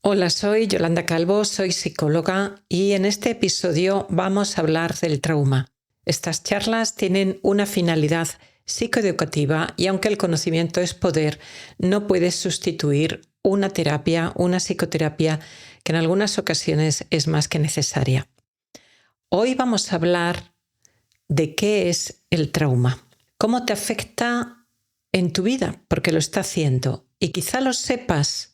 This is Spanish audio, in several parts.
Hola, soy Yolanda Calvo, soy psicóloga y en este episodio vamos a hablar del trauma. Estas charlas tienen una finalidad psicoeducativa y aunque el conocimiento es poder, no puede sustituir una terapia, una psicoterapia que en algunas ocasiones es más que necesaria. Hoy vamos a hablar de qué es el trauma, cómo te afecta en tu vida, porque lo está haciendo y quizá lo sepas.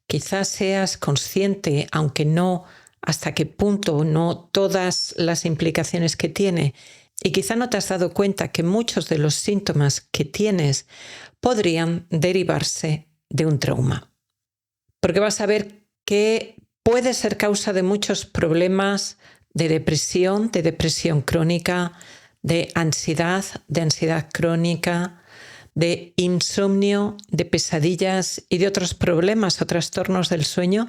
Quizás seas consciente, aunque no hasta qué punto, no todas las implicaciones que tiene, y quizá no te has dado cuenta que muchos de los síntomas que tienes podrían derivarse de un trauma. Porque vas a ver que puede ser causa de muchos problemas de depresión crónica, de ansiedad crónica, de insomnio, de pesadillas y de otros problemas o trastornos del sueño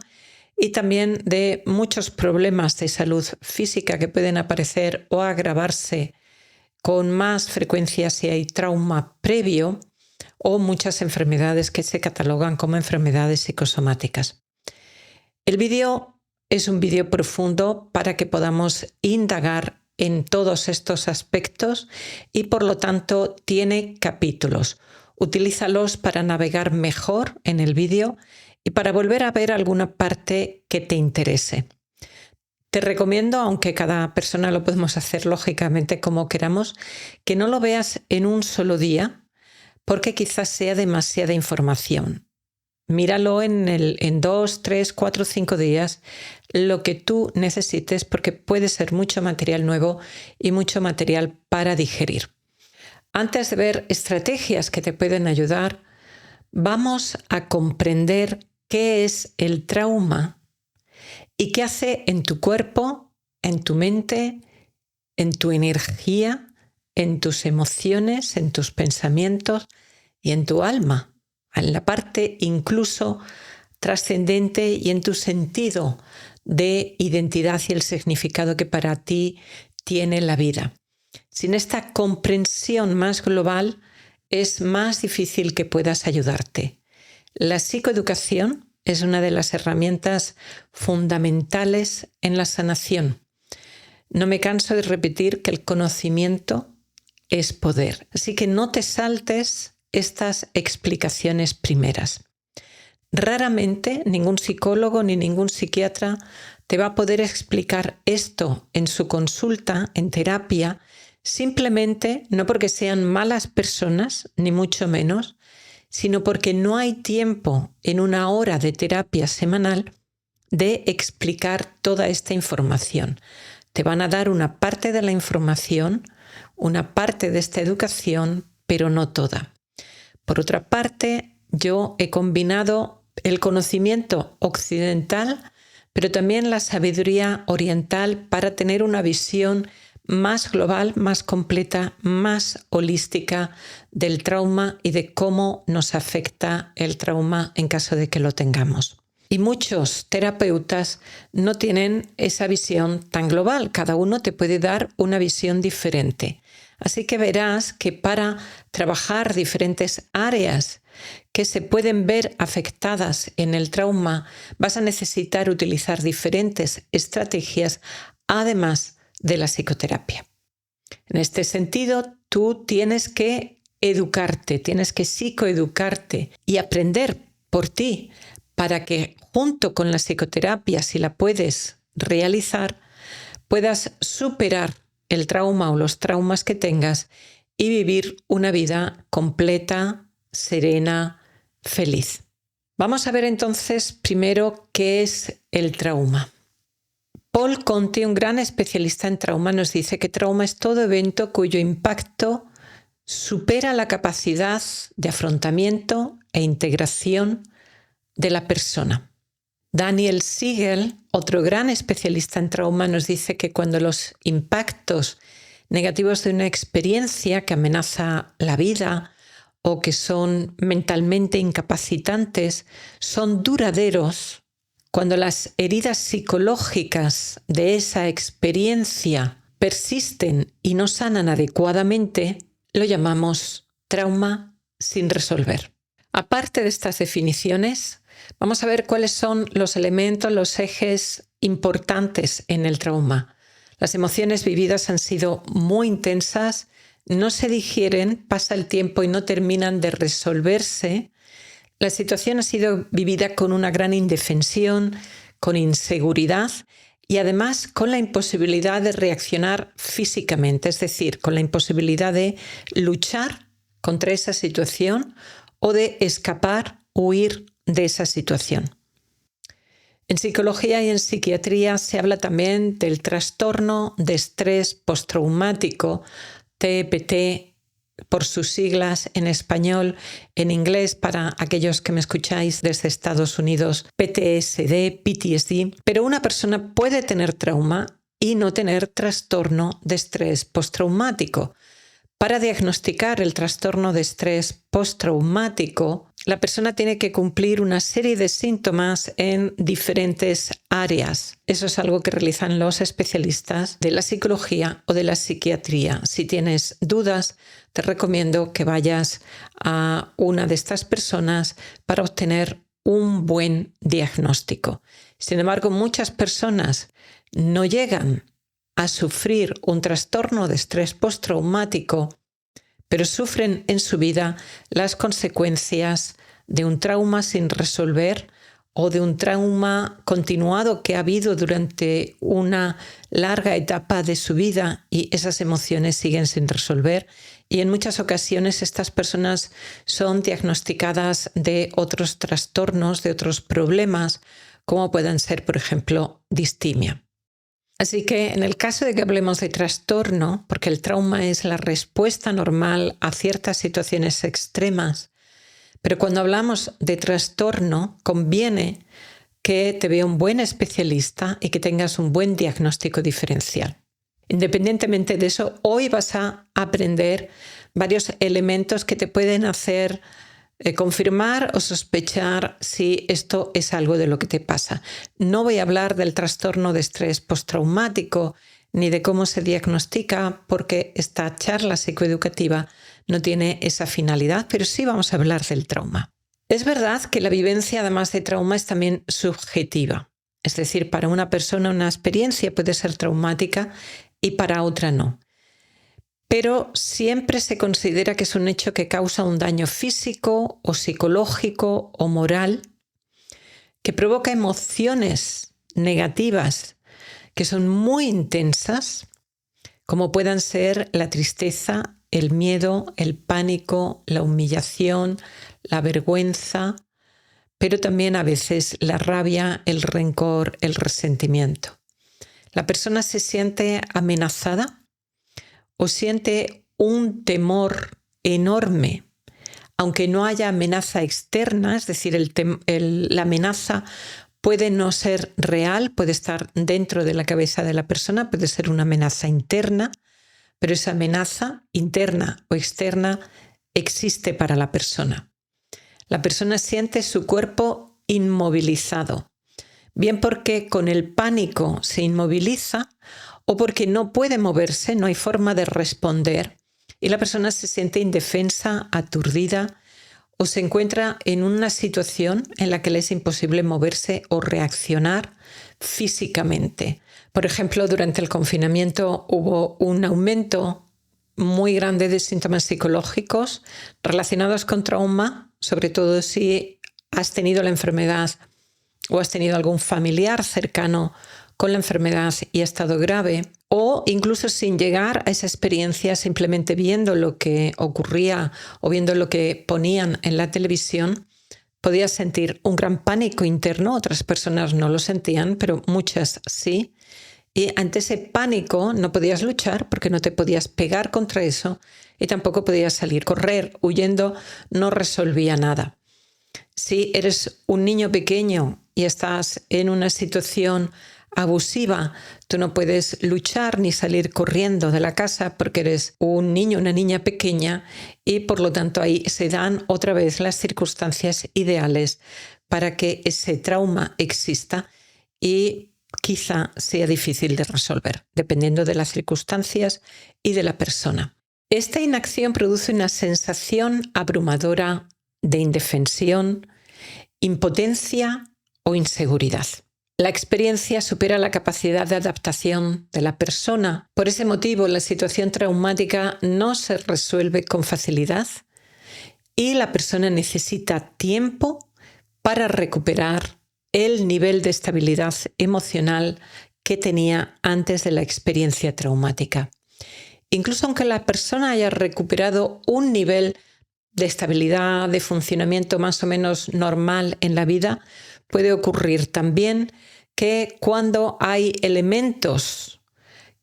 y también de muchos problemas de salud física que pueden aparecer o agravarse con más frecuencia si hay trauma previo o muchas enfermedades que se catalogan como enfermedades psicosomáticas. El vídeo es un vídeo profundo para que podamos indagar en todos estos aspectos y por lo tanto tiene capítulos. Utilízalos para navegar mejor en el vídeo y para volver a ver alguna parte que te interese. Te recomiendo, aunque cada persona lo podemos hacer lógicamente como queramos, que no lo veas en un solo día porque quizás sea demasiada información. Míralo en 2, 3, 4, 5 días, lo que tú necesites, porque puede ser mucho material nuevo y mucho material para digerir. Antes de ver estrategias que te pueden ayudar, vamos a comprender qué es el trauma y qué hace en tu cuerpo, en tu mente, en tu energía, en tus emociones, en tus pensamientos y en tu alma. En la parte incluso trascendente y en tu sentido de identidad y el significado que para ti tiene la vida. Sin esta comprensión más global es más difícil que puedas ayudarte. La psicoeducación es una de las herramientas fundamentales en la sanación. No me canso de repetir que el conocimiento es poder, así que no te saltes estas explicaciones primeras. Raramente ningún psicólogo ni ningún psiquiatra te va a poder explicar esto en su consulta, en terapia, simplemente no porque sean malas personas, ni mucho menos, sino porque no hay tiempo en una hora de terapia semanal de explicar toda esta información. Te van a dar una parte de la información, una parte de esta educación, pero no toda. Por otra parte, yo he combinado el conocimiento occidental, pero también la sabiduría oriental para tener una visión más global, más completa, más holística del trauma y de cómo nos afecta el trauma en caso de que lo tengamos. Y muchos terapeutas no tienen esa visión tan global. Cada uno te puede dar una visión diferente. Así que verás que para trabajar diferentes áreas que se pueden ver afectadas en el trauma, vas a necesitar utilizar diferentes estrategias, además de la psicoterapia. En este sentido, tú tienes que educarte, tienes que psicoeducarte y aprender por ti para que junto con la psicoterapia, si la puedes realizar, puedas superar el trauma o los traumas que tengas y vivir una vida completa, serena, feliz. Vamos a ver entonces primero qué es el trauma. Paul Conti, un gran especialista en trauma, nos dice que trauma es todo evento cuyo impacto supera la capacidad de afrontamiento e integración de la persona. Daniel Siegel, otro gran especialista en trauma, nos dice que cuando los impactos negativos de una experiencia que amenaza la vida o que son mentalmente incapacitantes son duraderos, cuando las heridas psicológicas de esa experiencia persisten y no sanan adecuadamente, lo llamamos trauma sin resolver. Aparte de estas definiciones, Vamos a ver cuáles son los elementos, los ejes importantes en el trauma. Las emociones vividas han sido muy intensas, no se digieren, pasa el tiempo y no terminan de resolverse. La situación ha sido vivida con una gran indefensión, con inseguridad y además con la imposibilidad de reaccionar físicamente, es decir, con la imposibilidad de luchar contra esa situación o de escapar, huir de esa situación. En psicología y en psiquiatría se habla también del trastorno de estrés postraumático, TEPT por sus siglas en español, en inglés para aquellos que me escucháis desde Estados Unidos, PTSD, pero una persona puede tener trauma y no tener trastorno de estrés postraumático. Para diagnosticar el trastorno de estrés postraumático, la persona tiene que cumplir una serie de síntomas en diferentes áreas. Eso es algo que realizan los especialistas de la psicología o de la psiquiatría. Si tienes dudas, te recomiendo que vayas a una de estas personas para obtener un buen diagnóstico. Sin embargo, muchas personas no llegan a sufrir un trastorno de estrés postraumático, pero sufren en su vida las consecuencias de un trauma sin resolver o de un trauma continuado que ha habido durante una larga etapa de su vida y esas emociones siguen sin resolver. Y en muchas ocasiones estas personas son diagnosticadas de otros trastornos, de otros problemas, como puedan ser, por ejemplo, distimia. Así que en el caso de que hablemos de trastorno, porque el trauma es la respuesta normal a ciertas situaciones extremas, pero cuando hablamos de trastorno conviene que te vea un buen especialista y que tengas un buen diagnóstico diferencial. Independientemente de eso, hoy vas a aprender varios elementos que te pueden hacer confirmar o sospechar si esto es algo de lo que te pasa. No voy a hablar del trastorno de estrés postraumático ni de cómo se diagnostica, porque esta charla psicoeducativa no tiene esa finalidad, pero sí vamos a hablar del trauma. Es verdad que la vivencia, además de trauma, es también subjetiva. Es decir, para una persona una experiencia puede ser traumática y para otra no. Pero siempre se considera que es un hecho que causa un daño físico o psicológico o moral, que provoca emociones negativas que son muy intensas, como puedan ser la tristeza, el miedo, el pánico, la humillación, la vergüenza, pero también a veces la rabia, el rencor, el resentimiento. La persona se siente amenazada o siente un temor enorme, aunque no haya amenaza externa, es decir, la amenaza puede no ser real, puede estar dentro de la cabeza de la persona, puede ser una amenaza interna, pero esa amenaza interna o externa existe para la persona. La persona siente su cuerpo inmovilizado, bien porque con el pánico se inmoviliza o porque no puede moverse, no hay forma de responder y la persona se siente indefensa, aturdida o se encuentra en una situación en la que le es imposible moverse o reaccionar físicamente. Por ejemplo, durante el confinamiento hubo un aumento muy grande de síntomas psicológicos relacionados con trauma, sobre todo si has tenido la enfermedad o has tenido algún familiar cercano con la enfermedad y ha estado grave, o incluso sin llegar a esa experiencia, simplemente viendo lo que ocurría o viendo lo que ponían en la televisión, podías sentir un gran pánico interno. Otras personas no lo sentían, pero muchas sí. Y ante ese pánico no podías luchar porque no te podías pegar contra eso y tampoco podías salir. Correr huyendo no resolvía nada. Si eres un niño pequeño y estás en una situación abusiva, tú no puedes luchar ni salir corriendo de la casa porque eres un niño, una niña pequeña y por lo tanto ahí se dan otra vez las circunstancias ideales para que ese trauma exista y quizá sea difícil de resolver, dependiendo de las circunstancias y de la persona. Esta inacción produce una sensación abrumadora de indefensión impotencia o inseguridad. La experiencia supera la capacidad de adaptación de la persona. Por ese motivo, la situación traumática no se resuelve con facilidad y la persona necesita tiempo para recuperar el nivel de estabilidad emocional que tenía antes de la experiencia traumática. Incluso aunque la persona haya recuperado un nivel de estabilidad, de funcionamiento más o menos normal en la vida, puede ocurrir también que cuando hay elementos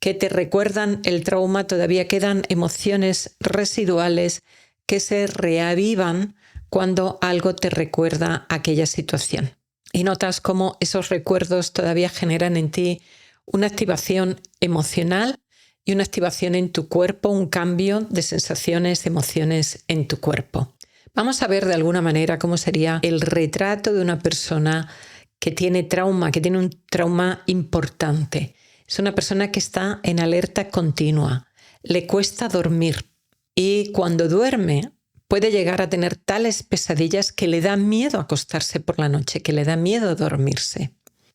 que te recuerdan el trauma, todavía quedan emociones residuales que se reavivan cuando algo te recuerda aquella situación. Y notas cómo esos recuerdos todavía generan en ti una activación emocional y una activación en tu cuerpo, un cambio de sensaciones, de emociones en tu cuerpo. Vamos a ver de alguna manera cómo sería el retrato de una persona que tiene trauma, que tiene un trauma importante. Es una persona que está en alerta continua, le cuesta dormir y cuando duerme puede llegar a tener tales pesadillas que le da miedo acostarse por la noche, que le da miedo dormirse.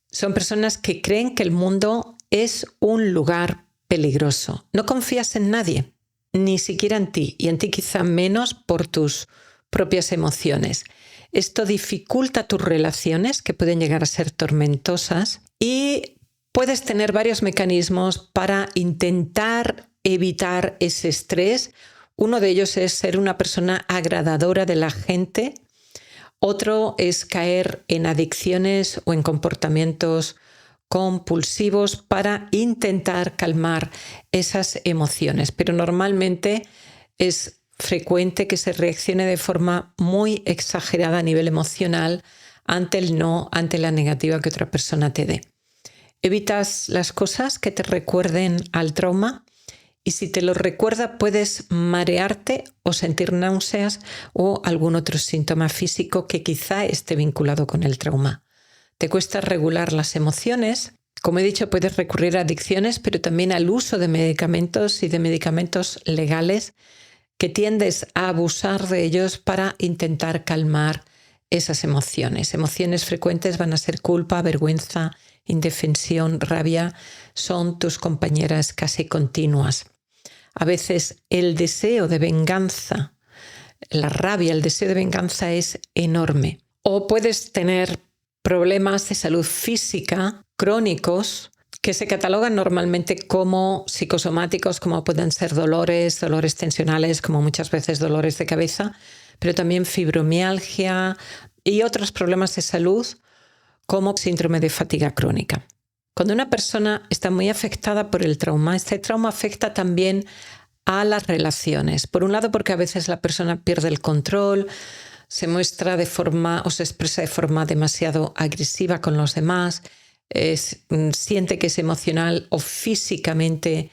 Son personas que creen que el mundo es un lugar peligroso. No confías en nadie, ni siquiera en ti, y en ti quizá menos por tus propias emociones. Esto dificulta tus relaciones, que pueden llegar a ser tormentosas, y puedes tener varios mecanismos para intentar evitar ese estrés. Uno de ellos es ser una persona agradadora de la gente. Otro es caer en adicciones o en comportamientos compulsivos para intentar calmar esas emociones. Pero normalmente es frecuente que se reaccione de forma muy exagerada a nivel emocional ante el no, ante la negativa que otra persona te dé. Evitas las cosas que te recuerden al trauma y si te lo recuerda puedes marearte o sentir náuseas o algún otro síntoma físico que quizá esté vinculado con el trauma. Te cuesta regular las emociones. Como he dicho, puedes recurrir a adicciones, pero también al uso de medicamentos y de medicamentos legales que tiendes a abusar de ellos para intentar calmar esas emociones. Emociones frecuentes van a ser culpa, vergüenza, indefensión, rabia. Son tus compañeras casi continuas. A veces el deseo de venganza, la rabia, el deseo de venganza es enorme. O puedes tener problemas de salud física crónicos que se catalogan normalmente como psicosomáticos, como pueden ser dolores tensionales, como muchas veces dolores de cabeza, pero también fibromialgia y otros problemas de salud como síndrome de fatiga crónica. Cuando una persona está muy afectada por el trauma, este trauma afecta también a las relaciones. Por un lado, porque a veces la persona pierde el control, se muestra de forma o se expresa de forma demasiado agresiva con los demás, siente que es emocional o físicamente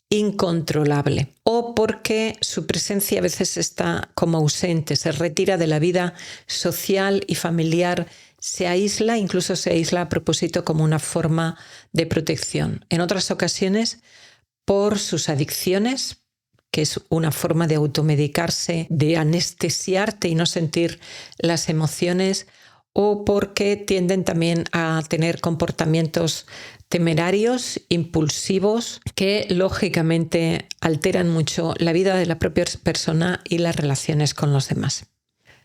incontrolable, o porque su presencia a veces está como ausente, se retira de la vida social y familiar, se aísla, incluso se aísla a propósito como una forma de protección. En otras ocasiones, por sus adicciones, que es una forma de automedicarse, de anestesiarte y no sentir las emociones, o porque tienden también a tener comportamientos temerarios, impulsivos, que lógicamente alteran mucho la vida de la propia persona y las relaciones con los demás.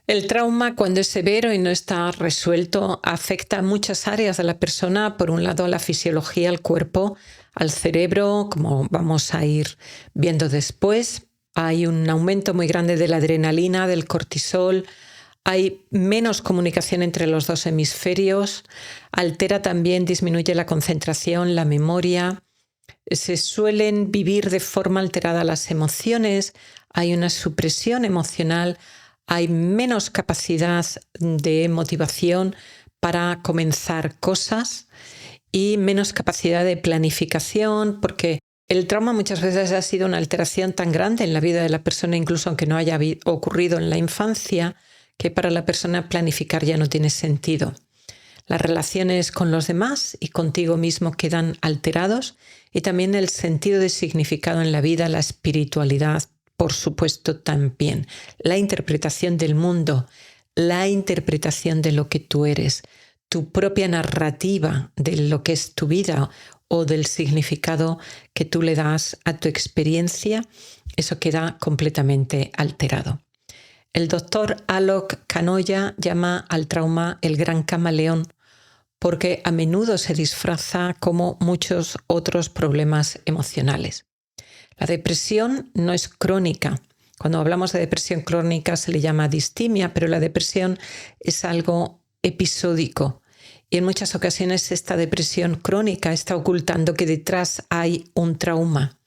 El trauma, cuando es severo y no está resuelto, afecta a muchas áreas de la persona. Por un lado, a la fisiología, al cuerpo, al cerebro, como vamos a ir viendo después. Hay un aumento muy grande de la adrenalina, del cortisol. Hay menos comunicación entre los dos hemisferios. Altera también, disminuye la concentración, la memoria. Se suelen vivir de forma alterada las emociones. Hay una supresión emocional. Hay menos capacidad de motivación para comenzar cosas y menos capacidad de planificación, porque el trauma muchas veces ha sido una alteración tan grande en la vida de la persona, incluso aunque no haya ocurrido en la infancia, que para la persona planificar ya no tiene sentido. Las relaciones con los demás y contigo mismo quedan alterados y también el sentido de significado en la vida, la espiritualidad, por supuesto, también. La interpretación del mundo, la interpretación de lo que tú eres, tu propia narrativa de lo que es tu vida o del significado que tú le das a tu experiencia, eso queda completamente alterado. El doctor Alok Kanoya llama al trauma el gran camaleón porque a menudo se disfraza como muchos otros problemas emocionales. La depresión no es crónica. Cuando hablamos de depresión crónica se le llama distimia, pero la depresión es algo episódico. Y en muchas ocasiones esta depresión crónica está ocultando que detrás hay un trauma.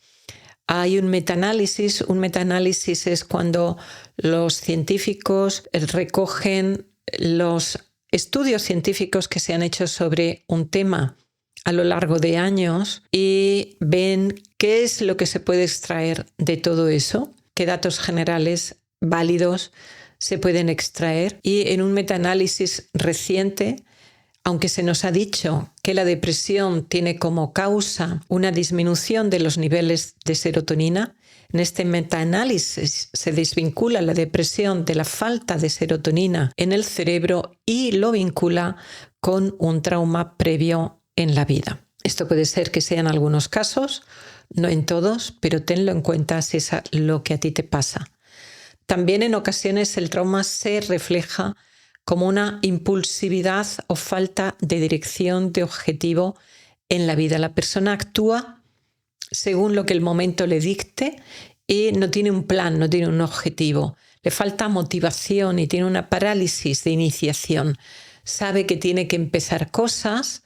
Hay un metaanálisis. Un metaanálisis es cuando los científicos recogen los estudios científicos que se han hecho sobre un tema a lo largo de años y ven qué es lo que se puede extraer de todo eso, qué datos generales válidos se pueden extraer. Y en un metaanálisis reciente, aunque se nos ha dicho que la depresión tiene como causa una disminución de los niveles de serotonina, en este metaanálisis se desvincula la depresión de la falta de serotonina en el cerebro y lo vincula con un trauma previo en la vida. Esto puede ser que sea en algunos casos, no en todos, pero tenlo en cuenta si es lo que a ti te pasa. También en ocasiones el trauma se refleja como una impulsividad o falta de dirección, de objetivo en la vida. La persona actúa según lo que el momento le dicte y no tiene un plan, no tiene un objetivo. Le falta motivación y tiene una parálisis de iniciación. Sabe que tiene que empezar cosas,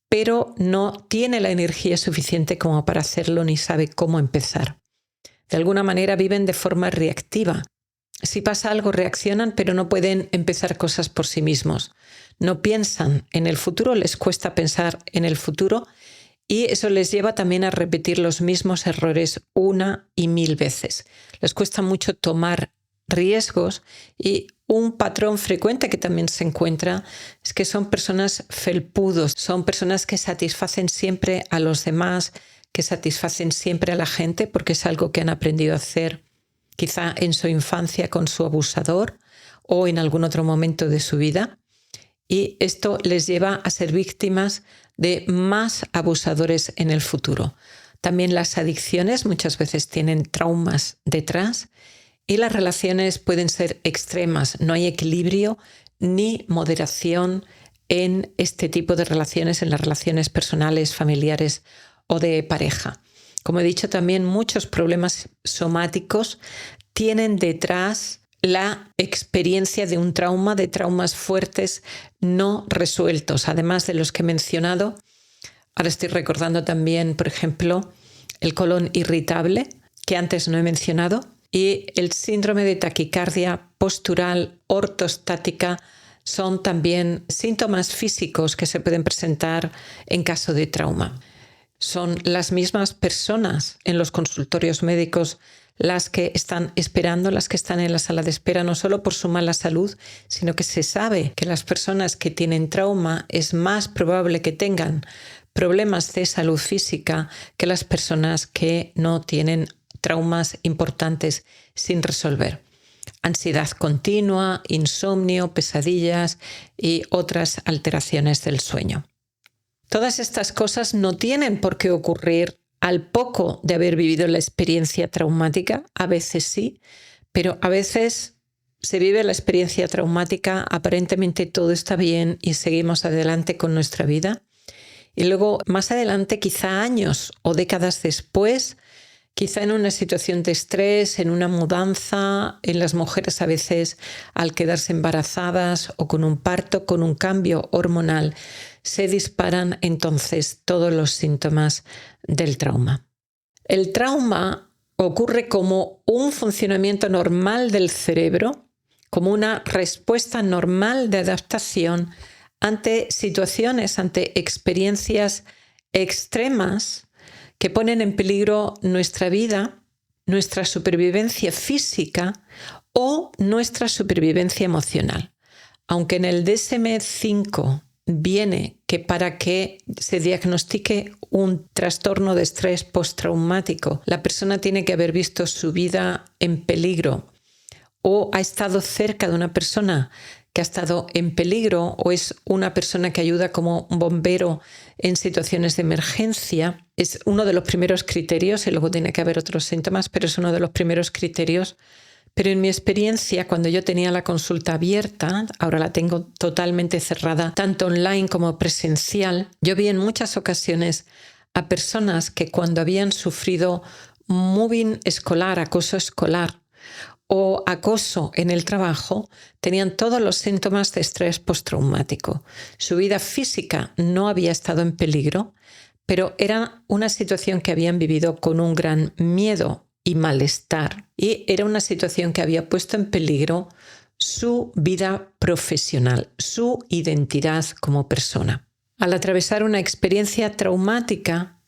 pero no tiene la energía suficiente como para hacerlo ni sabe cómo empezar. De alguna manera viven de forma reactiva. Si pasa algo reaccionan, pero no pueden empezar cosas por sí mismos. No piensan en el futuro, les cuesta pensar en el futuro y eso les lleva también a repetir los mismos errores una y mil veces. Les cuesta mucho tomar riesgos y un patrón frecuente que también se encuentra es que son personas felpudos, son personas que satisfacen siempre a los demás, que satisfacen siempre a la gente porque es algo que han aprendido a hacer quizá en su infancia con su abusador o en algún otro momento de su vida. Y esto les lleva a ser víctimas de más abusadores en el futuro. También las adicciones muchas veces tienen traumas detrás y las relaciones pueden ser extremas. No hay equilibrio ni moderación en este tipo de relaciones, en las relaciones personales, familiares o de pareja. Como he dicho, también muchos problemas somáticos tienen detrás la experiencia de un trauma, de traumas fuertes no resueltos, además de los que he mencionado. Ahora estoy recordando también, por ejemplo, el colon irritable, que antes no he mencionado, y el síndrome de taquicardia postural ortostática son también síntomas físicos que se pueden presentar en caso de trauma. Son las mismas personas en los consultorios médicos las que están esperando, las que están en la sala de espera, no solo por su mala salud, sino que se sabe que las personas que tienen trauma es más probable que tengan problemas de salud física que las personas que no tienen traumas importantes sin resolver. Ansiedad continua, insomnio, pesadillas y otras alteraciones del sueño. Todas estas cosas no tienen por qué ocurrir al poco de haber vivido la experiencia traumática, a veces sí, pero a veces se vive la experiencia traumática, aparentemente todo está bien y seguimos adelante con nuestra vida. Y luego, más adelante, quizá años o décadas después, quizá en una situación de estrés, en una mudanza, en las mujeres a veces al quedarse embarazadas o con un parto, con un cambio hormonal, se disparan entonces todos los síntomas del trauma. El trauma ocurre como un funcionamiento normal del cerebro, como una respuesta normal de adaptación ante situaciones, ante experiencias extremas que ponen en peligro nuestra vida, nuestra supervivencia física o nuestra supervivencia emocional. Aunque en el DSM-5 viene que para que se diagnostique un trastorno de estrés postraumático, la persona tiene que haber visto su vida en peligro o ha estado cerca de una persona que ha estado en peligro o es una persona que ayuda como un bombero en situaciones de emergencia. Es uno de los primeros criterios y luego tiene que haber otros síntomas, pero es uno de los primeros criterios. Pero en mi experiencia, cuando yo tenía la consulta abierta, ahora la tengo totalmente cerrada, tanto online como presencial, yo vi en muchas ocasiones a personas que cuando habían sufrido mobbing escolar, acoso escolar o acoso en el trabajo, tenían todos los síntomas de estrés postraumático. Su vida física no había estado en peligro, pero era una situación que habían vivido con un gran miedo y malestar, y era una situación que había puesto en peligro su vida profesional, su identidad como persona. Al atravesar una experiencia traumática,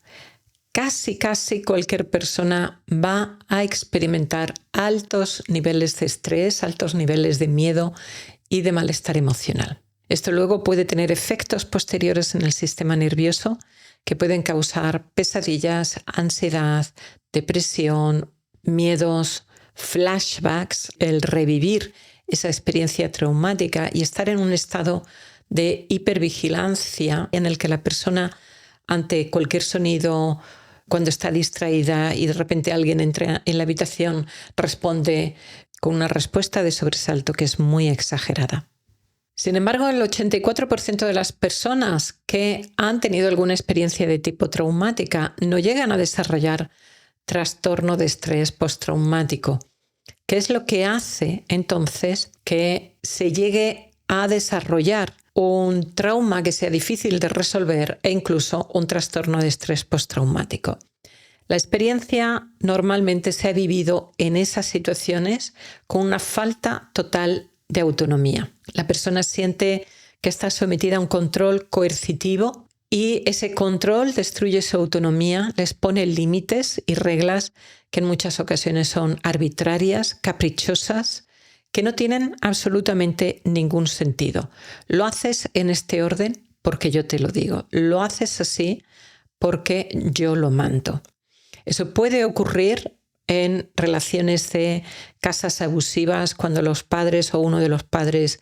casi cualquier persona va a experimentar altos niveles de estrés, altos niveles de miedo y de malestar emocional. Esto luego puede tener efectos posteriores en el sistema nervioso que pueden causar pesadillas, ansiedad, depresión, miedos, flashbacks, el revivir esa experiencia traumática y estar en un estado de hipervigilancia en el que la persona, ante cualquier sonido, cuando está distraída y de repente alguien entra en la habitación, responde con una respuesta de sobresalto que es muy exagerada. Sin embargo, el 84% de las personas que han tenido alguna experiencia de tipo traumática no llegan a desarrollar trastorno de estrés postraumático. ¿Qué es lo que hace entonces que se llegue a desarrollar un trauma que sea difícil de resolver e incluso un trastorno de estrés postraumático? La experiencia normalmente se ha vivido en esas situaciones con una falta total de autonomía. La persona siente que está sometida a un control coercitivo y ese control destruye su autonomía, les pone límites y reglas que en muchas ocasiones son arbitrarias, caprichosas, que no tienen absolutamente ningún sentido. Lo haces en este orden porque yo te lo digo. Lo haces así porque yo lo mando. Eso puede ocurrir en relaciones de casas abusivas cuando los padres o uno de los padres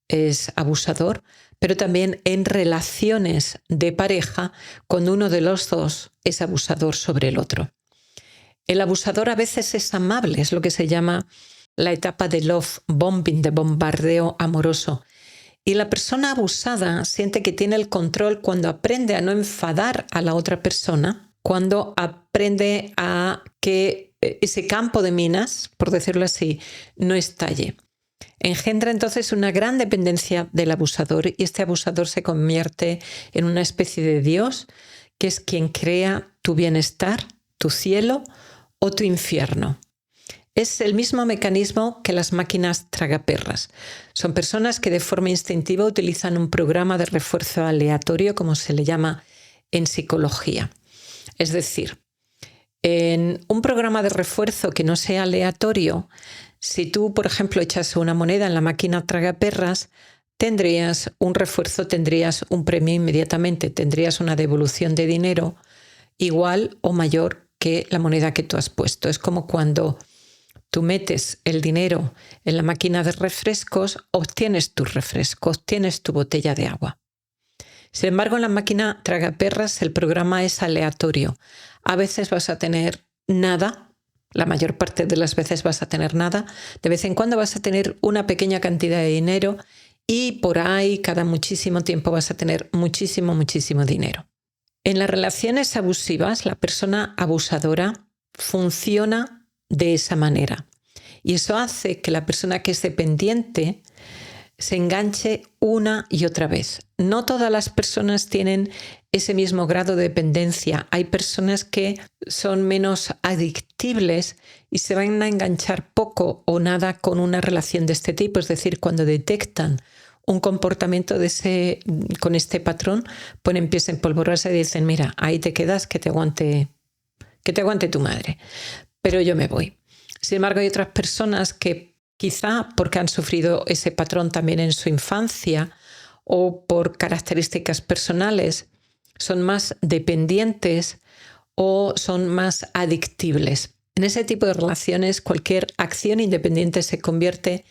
es abusador, pero también en relaciones de pareja cuando uno de los dos es abusador sobre el otro. El abusador a veces es amable, es lo que se llama la etapa de love bombing, de bombardeo amoroso. Y la persona abusada siente que tiene el control cuando aprende a no enfadar a la otra persona, cuando aprende a que ese campo de minas, por decirlo así, no estalle. Engendra entonces una gran dependencia del abusador y este abusador se convierte en una especie de Dios que es quien crea tu bienestar, tu cielo o tu infierno. Es el mismo mecanismo que las máquinas tragaperras. Son personas que de forma instintiva utilizan un programa de refuerzo aleatorio, como se le llama en psicología. Es decir, en un programa de refuerzo que no sea aleatorio, si tú, por ejemplo, echas una moneda en la máquina tragaperras, tendrías un refuerzo, tendrías un premio inmediatamente, tendrías una devolución de dinero igual o mayor que la moneda que tú has puesto. Es como cuando tú metes el dinero en la máquina de refrescos, obtienes tu refresco, obtienes tu botella de agua. Sin embargo, en la máquina tragaperras el programa es aleatorio. A veces vas a tener nada, la mayor parte de las veces vas a tener nada, de vez en cuando vas a tener una pequeña cantidad de dinero y por ahí cada muchísimo tiempo vas a tener muchísimo dinero. En las relaciones abusivas, la persona abusadora funciona de esa manera y eso hace que la persona que es dependiente se enganche una y otra vez. No todas las personas tienen ese mismo grado de dependencia. Hay personas que son menos adictibles y se van a enganchar poco o nada con una relación de este tipo. Es decir, cuando detectan un comportamiento con este patrón, ponen pies en polvorosa y dicen, mira, ahí te quedas, que te aguante tu madre. Pero yo me voy. Sin embargo, hay otras personas que quizá porque han sufrido ese patrón también en su infancia o por características personales, son más dependientes o son más adictibles. En ese tipo de relaciones, cualquier acción independiente se convierte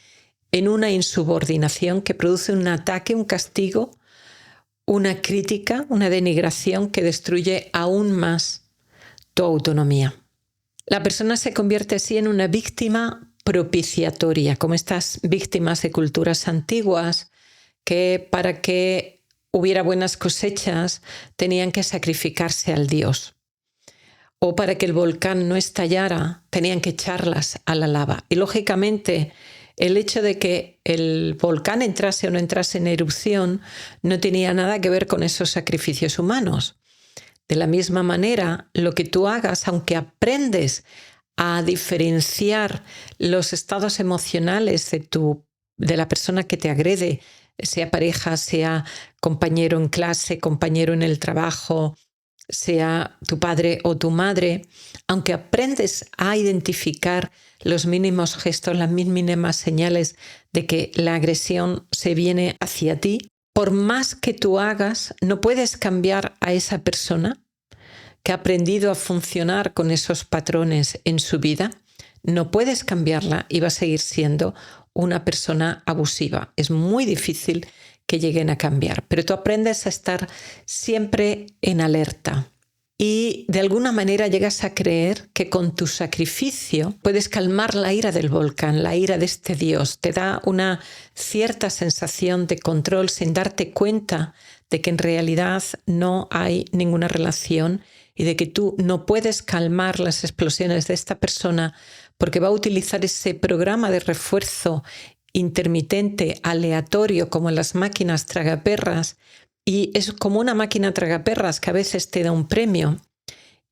en una insubordinación que produce un ataque, un castigo, una crítica, una denigración que destruye aún más tu autonomía. La persona se convierte así en una víctima propiciatoria, como estas víctimas de culturas antiguas que para que hubiera buenas cosechas tenían que sacrificarse al dios. O para que el volcán no estallara tenían que echarlas a la lava. Y lógicamente el hecho de que el volcán entrase o no entrase en erupción no tenía nada que ver con esos sacrificios humanos. De la misma manera, lo que tú hagas, aunque aprendes a diferenciar los estados emocionales de la persona que te agrede, sea pareja, sea compañero en clase, compañero en el trabajo, sea tu padre o tu madre, aunque aprendes a identificar los mínimos gestos, las mínimas señales de que la agresión se viene hacia ti, por más que tú hagas, no puedes cambiar a esa persona que ha aprendido a funcionar con esos patrones en su vida. No puedes cambiarla y va a seguir siendo una persona abusiva. Es muy difícil que lleguen a cambiar, pero tú aprendes a estar siempre en alerta. Y de alguna manera llegas a creer que con tu sacrificio puedes calmar la ira del volcán, la ira de este dios. Te da una cierta sensación de control sin darte cuenta de que en realidad no hay ninguna relación y de que tú no puedes calmar las explosiones de esta persona porque va a utilizar ese programa de refuerzo intermitente, aleatorio, como en las máquinas tragaperras. Y es como una máquina tragaperras que a veces te da un premio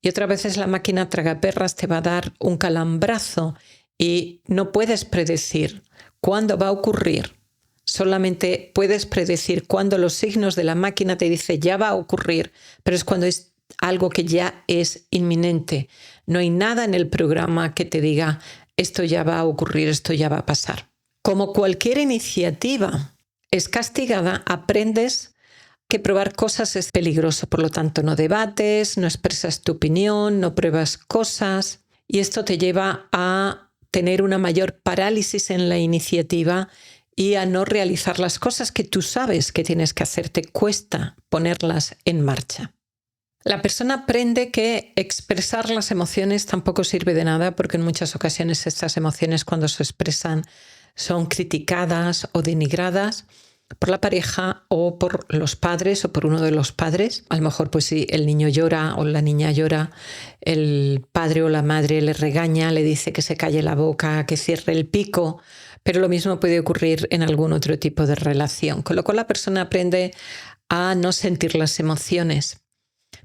y otras veces la máquina tragaperras te va a dar un calambrazo y no puedes predecir cuándo va a ocurrir. Solamente puedes predecir cuando los signos de la máquina te dicen ya va a ocurrir, pero es cuando es algo que ya es inminente. No hay nada en el programa que te diga esto ya va a ocurrir, esto ya va a pasar. Como cualquier iniciativa es castigada, aprendes que probar cosas es peligroso, por lo tanto no debates, no expresas tu opinión, no pruebas cosas y esto te lleva a tener una mayor parálisis en la iniciativa y a no realizar las cosas que tú sabes que tienes que hacer, te cuesta ponerlas en marcha. La persona aprende que expresar las emociones tampoco sirve de nada porque en muchas ocasiones estas emociones cuando se expresan son criticadas o denigradas por la pareja o por los padres o por uno de los padres. A lo mejor pues si el niño llora o la niña llora, el padre o la madre le regaña, le dice que se calle la boca, que cierre el pico, pero lo mismo puede ocurrir en algún otro tipo de relación. Con lo cual la persona aprende a no sentir las emociones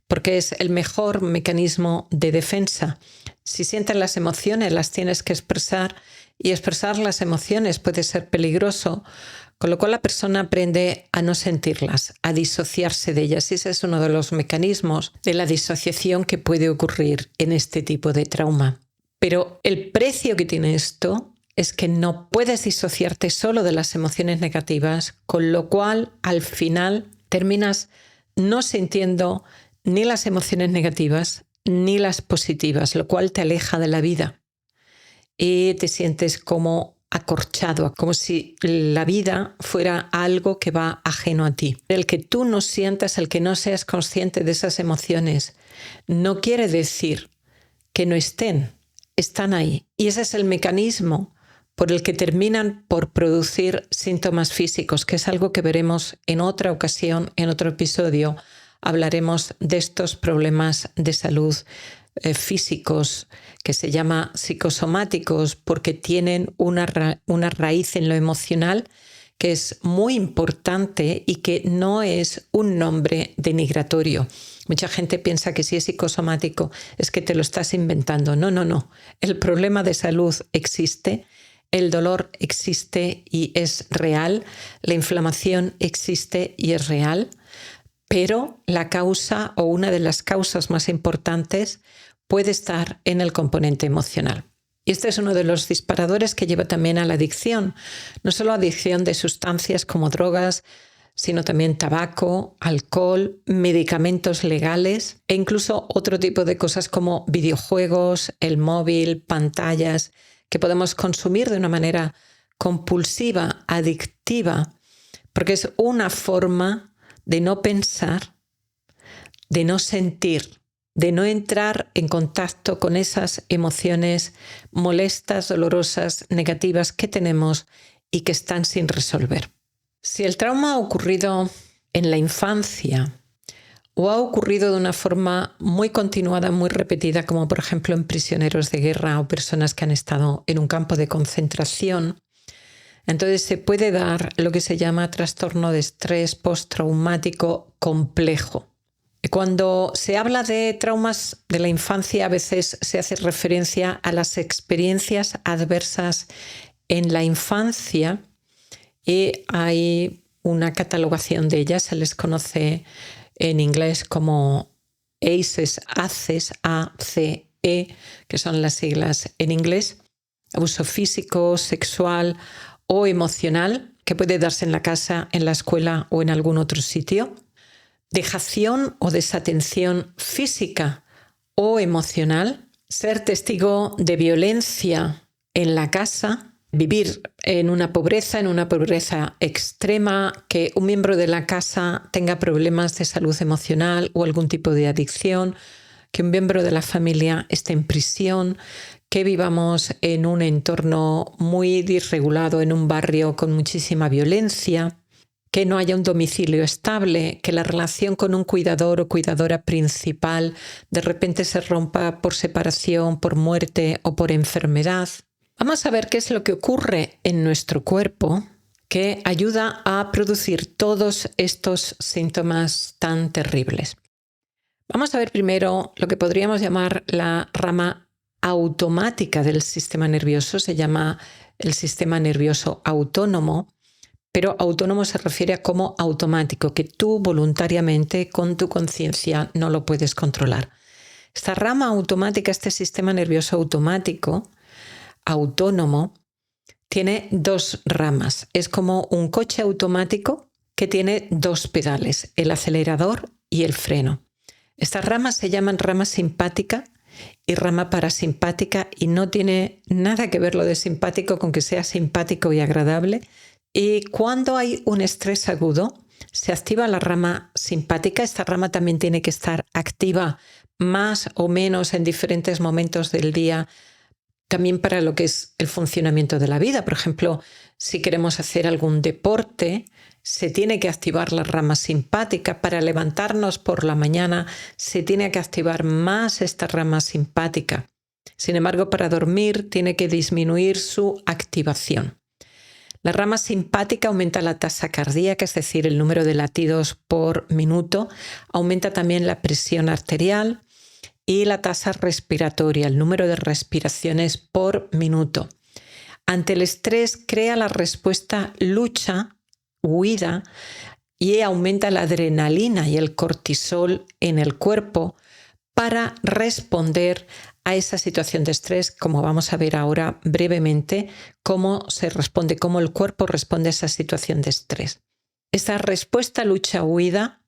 porque es el mejor mecanismo de defensa. Si sientes las emociones, las tienes que expresar y expresar las emociones puede ser peligroso, con lo cual la persona aprende a no sentirlas, a disociarse de ellas. Y ese es uno de los mecanismos de la disociación que puede ocurrir en este tipo de trauma. Pero el precio que tiene esto es que no puedes disociarte solo de las emociones negativas, con lo cual al final terminas no sintiendo ni las emociones negativas ni las positivas, lo cual te aleja de la vida y te sientes como acorchado, como si la vida fuera algo que va ajeno a ti. El que tú no sientas, el que no seas consciente de esas emociones, no quiere decir que no están ahí. Y ese es el mecanismo por el que terminan por producir síntomas físicos, que es algo que veremos en otra ocasión, en otro episodio. Hablaremos de estos problemas de salud físicos que se llama psicosomáticos porque tienen una raíz en lo emocional que es muy importante y que no es un nombre denigratorio. Mucha gente piensa que si es psicosomático es que te lo estás inventando. No. El problema de salud existe, el dolor existe y es real, la inflamación existe y es real, pero la causa o una de las causas más importantes puede estar en el componente emocional. Y este es uno de los disparadores que lleva también a la adicción. No solo adicción de sustancias como drogas, sino también tabaco, alcohol, medicamentos legales e incluso otro tipo de cosas como videojuegos, el móvil, pantallas, que podemos consumir de una manera compulsiva, adictiva, porque es una forma de no pensar, de no sentir, de no entrar en contacto con esas emociones molestas, dolorosas, negativas que tenemos y que están sin resolver. Si el trauma ha ocurrido en la infancia o ha ocurrido de una forma muy continuada, muy repetida, como por ejemplo en prisioneros de guerra o personas que han estado en un campo de concentración, entonces se puede dar lo que se llama trastorno de estrés postraumático complejo. Cuando se habla de traumas de la infancia, a veces se hace referencia a las experiencias adversas en la infancia y hay una catalogación de ellas, se les conoce en inglés como ACEs, ACE, que son las siglas en inglés, abuso físico, sexual o emocional, que puede darse en la casa, en la escuela o en algún otro sitio. Dejación o desatención física o emocional, ser testigo de violencia en la casa, vivir en una pobreza extrema, que un miembro de la casa tenga problemas de salud emocional o algún tipo de adicción, que un miembro de la familia esté en prisión, que vivamos en un entorno muy disregulado, en un barrio con muchísima violencia, que no haya un domicilio estable, que la relación con un cuidador o cuidadora principal de repente se rompa por separación, por muerte o por enfermedad. Vamos a ver qué es lo que ocurre en nuestro cuerpo que ayuda a producir todos estos síntomas tan terribles. Vamos a ver primero lo que podríamos llamar la rama automática del sistema nervioso. Se llama el sistema nervioso autónomo, pero autónomo se refiere a como automático, que tú voluntariamente con tu conciencia no lo puedes controlar. Esta rama automática, este sistema nervioso automático, autónomo, tiene dos ramas. Es como un coche automático que tiene dos pedales, el acelerador y el freno. Estas ramas se llaman rama simpática y rama parasimpática y no tiene nada que ver lo de simpático con que sea simpático y agradable. Y cuando hay un estrés agudo, se activa la rama simpática. Esta rama también tiene que estar activa más o menos en diferentes momentos del día, también para lo que es el funcionamiento de la vida. Por ejemplo, si queremos hacer algún deporte, se tiene que activar la rama simpática. Para levantarnos por la mañana, se tiene que activar más esta rama simpática. Sin embargo, para dormir tiene que disminuir su activación. La rama simpática aumenta la tasa cardíaca, es decir, el número de latidos por minuto. Aumenta también la presión arterial y la tasa respiratoria, el número de respiraciones por minuto. Ante el estrés crea la respuesta lucha, huida, y aumenta la adrenalina y el cortisol en el cuerpo para responder a esa situación de estrés, como vamos a ver ahora brevemente, cómo se responde, cómo el cuerpo responde a esa situación de estrés. Esta respuesta lucha-huida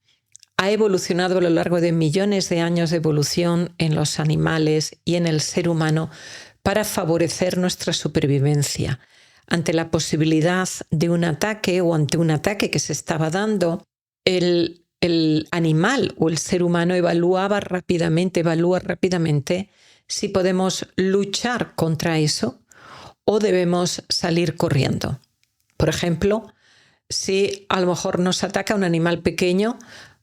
ha evolucionado a lo largo de millones de años de evolución en los animales y en el ser humano para favorecer nuestra supervivencia. Ante la posibilidad de un ataque o ante un ataque que se estaba dando, el animal o el ser humano evalúa rápidamente si podemos luchar contra eso o debemos salir corriendo. Por ejemplo, si a lo mejor nos ataca un animal pequeño,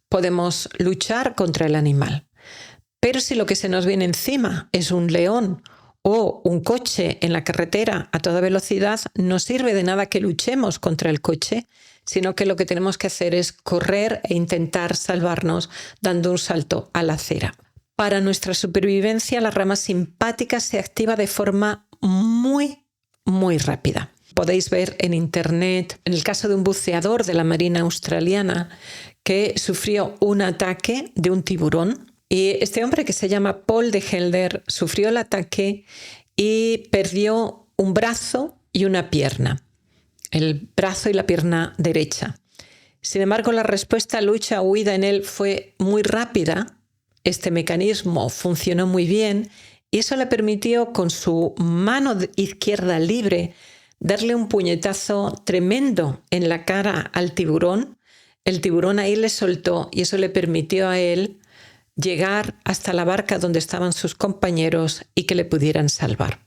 podemos luchar contra el animal. Pero si lo que se nos viene encima es un león o un coche en la carretera a toda velocidad, no sirve de nada que luchemos contra el coche, sino que lo que tenemos que hacer es correr e intentar salvarnos dando un salto a la acera. Para nuestra supervivencia, la rama simpática se activa de forma muy rápida. Podéis ver en internet, en el caso de un buceador de la Marina Australiana que sufrió un ataque de un tiburón. Y este hombre, que se llama Paul de Helder, sufrió el ataque y perdió un brazo y una pierna, el brazo y la pierna derecha. Sin embargo, la respuesta lucha-huida en él fue muy rápida. Este mecanismo funcionó muy bien y eso le permitió, con su mano izquierda libre, darle un puñetazo tremendo en la cara al tiburón. El tiburón ahí le soltó y eso le permitió a él llegar hasta la barca donde estaban sus compañeros y que le pudieran salvar.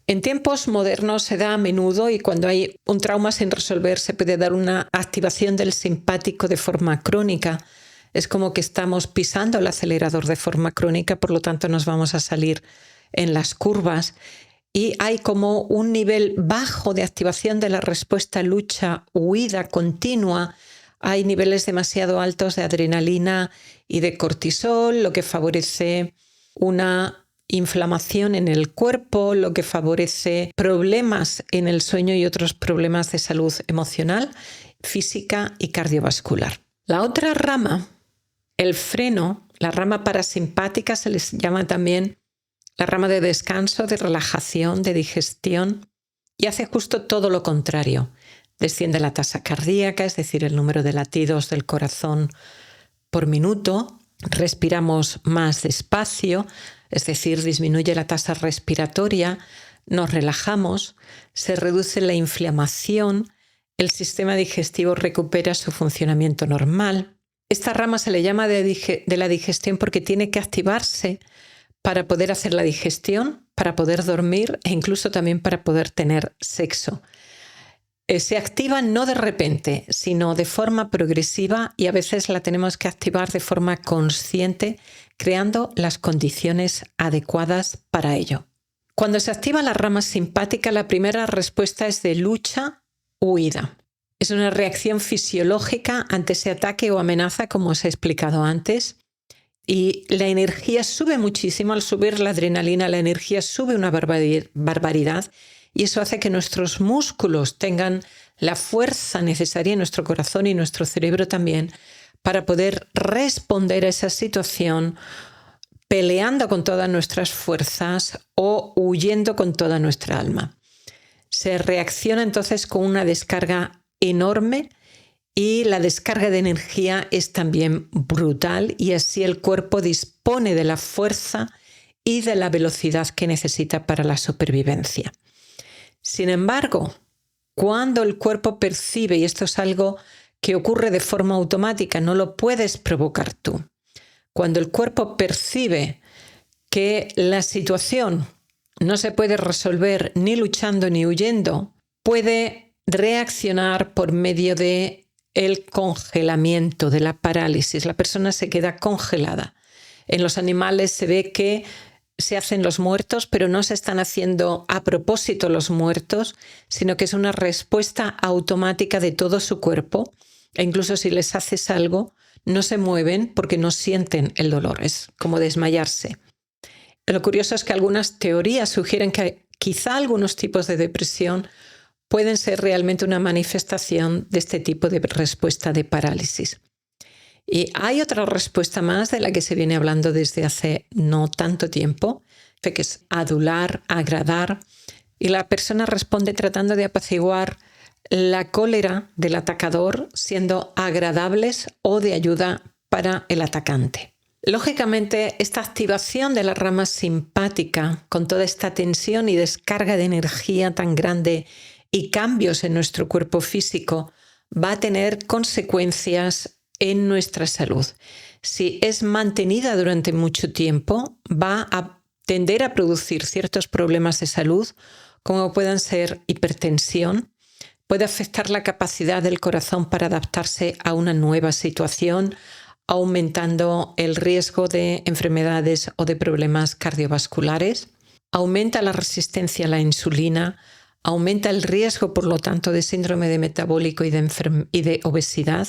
En tiempos modernos se da a menudo y cuando hay un trauma sin resolver se puede dar una activación del simpático de forma crónica. Es como que estamos pisando el acelerador de forma crónica, por lo tanto nos vamos a salir en las curvas y hay como un nivel bajo de activación de la respuesta lucha-huida continua. Hay niveles demasiado altos de adrenalina y de cortisol, lo que favorece una inflamación en el cuerpo, lo que favorece problemas en el sueño y otros problemas de salud emocional, física y cardiovascular. La otra rama, el freno, la rama parasimpática, se les llama también la rama de descanso, de relajación, de digestión, y hace justo todo lo contrario. Desciende la tasa cardíaca, es decir, el número de latidos del corazón por minuto. Respiramos más despacio, es decir, disminuye la tasa respiratoria. Nos relajamos, se reduce la inflamación, el sistema digestivo recupera su funcionamiento normal. Esta rama se le llama de la digestión porque tiene que activarse para poder hacer la digestión, para poder dormir e incluso también para poder tener sexo. Se activa no de repente, sino de forma progresiva y a veces la tenemos que activar de forma consciente, creando las condiciones adecuadas para ello. Cuando se activa la rama simpática, la primera respuesta es de lucha-huida. Es una reacción fisiológica ante ese ataque o amenaza, como os he explicado antes, y la energía sube muchísimo. Al subir la adrenalina, la energía sube una barbaridad. Y eso hace que nuestros músculos tengan la fuerza necesaria en nuestro corazón y nuestro cerebro también para poder responder a esa situación peleando con todas nuestras fuerzas o huyendo con toda nuestra alma. Se reacciona entonces con una descarga enorme y la descarga de energía es también brutal y así el cuerpo dispone de la fuerza y de la velocidad que necesita para la supervivencia. Sin embargo, cuando el cuerpo percibe, y esto es algo que ocurre de forma automática, no lo puedes provocar tú, cuando el cuerpo percibe que la situación no se puede resolver ni luchando ni huyendo, puede reaccionar por medio de el congelamiento, de la parálisis. La persona se queda congelada. En los animales se ve que se hacen los muertos, pero no se están haciendo a propósito los muertos, sino que es una respuesta automática de todo su cuerpo. E incluso si les haces algo, no se mueven porque no sienten el dolor. Es como desmayarse. Lo curioso es que algunas teorías sugieren que quizá algunos tipos de depresión pueden ser realmente una manifestación de este tipo de respuesta de parálisis. Y hay otra respuesta más de la que se viene hablando desde hace no tanto tiempo, que es adular, agradar, y la persona responde tratando de apaciguar la cólera del atacador, siendo agradables o de ayuda para el atacante. Lógicamente, esta activación de la rama simpática, con toda esta tensión y descarga de energía tan grande y cambios en nuestro cuerpo físico, va a tener consecuencias en nuestra salud. Si es mantenida durante mucho tiempo, va a tender a producir ciertos problemas de salud, como puedan ser hipertensión, puede afectar la capacidad del corazón para adaptarse a una nueva situación, aumentando el riesgo de enfermedades o de problemas cardiovasculares, aumenta la resistencia a la insulina, aumenta el riesgo, por lo tanto, de síndrome de metabólico y de obesidad,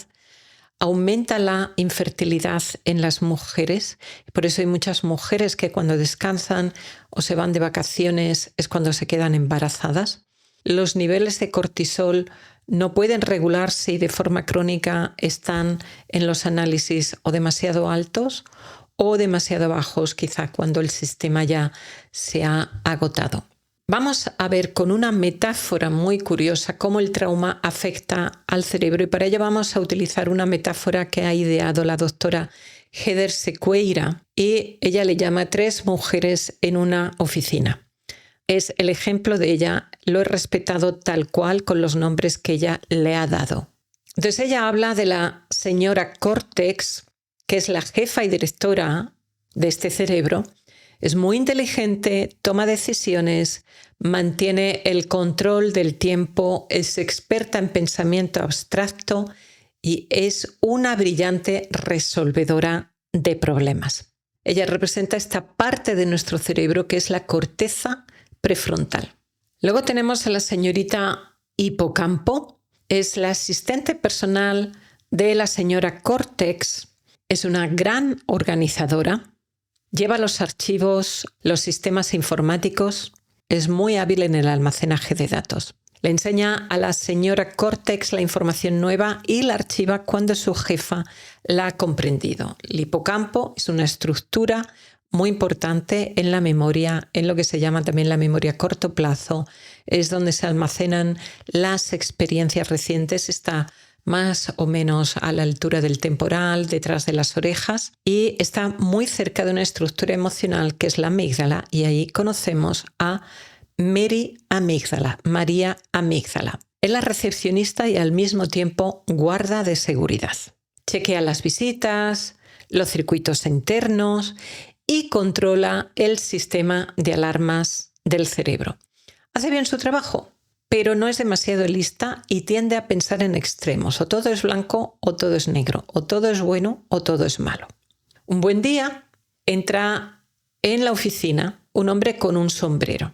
aumenta la infertilidad en las mujeres. Por eso hay muchas mujeres que cuando descansan o se van de vacaciones es cuando se quedan embarazadas. Los niveles de cortisol no pueden regularse y de forma crónica están en los análisis o demasiado altos o demasiado bajos, quizá cuando el sistema ya se ha agotado. Vamos a ver con una metáfora muy curiosa cómo el trauma afecta al cerebro y para ello vamos a utilizar una metáfora que ha ideado la doctora Heather Sequeira y ella le llama 3 mujeres en una oficina. es el ejemplo de ella, lo he respetado tal cual con los nombres que ella le ha dado. Entonces ella habla de la señora córtex, que es la jefa y directora de este cerebro. Es muy inteligente, toma decisiones, mantiene el control del tiempo, es experta en pensamiento abstracto y es una brillante resolvedora de problemas. Ella representa esta parte de nuestro cerebro que es la corteza prefrontal. Luego tenemos a la señorita hipocampo, es la asistente personal de la señora córtex, es una gran organizadora. Lleva los archivos, los sistemas informáticos, es muy hábil en el almacenaje de datos. Le enseña a la señora córtex la información nueva y la archiva cuando su jefa la ha comprendido. El hipocampo es una estructura muy importante en la memoria, en lo que se llama también la memoria a corto plazo. Es donde se almacenan las experiencias recientes. Está más o menos a la altura del temporal, detrás de las orejas, y está muy cerca de una estructura emocional que es la amígdala, y ahí conocemos a Mary Amígdala, María Amígdala. Es la recepcionista y al mismo tiempo guarda de seguridad. Chequea las visitas, los circuitos internos y controla el sistema de alarmas del cerebro. ¿Hace bien su trabajo? Pero no es demasiado lista y tiende a pensar en extremos. O todo es blanco o todo es negro. O todo es bueno o todo es malo. Un buen día entra en la oficina un hombre con un sombrero.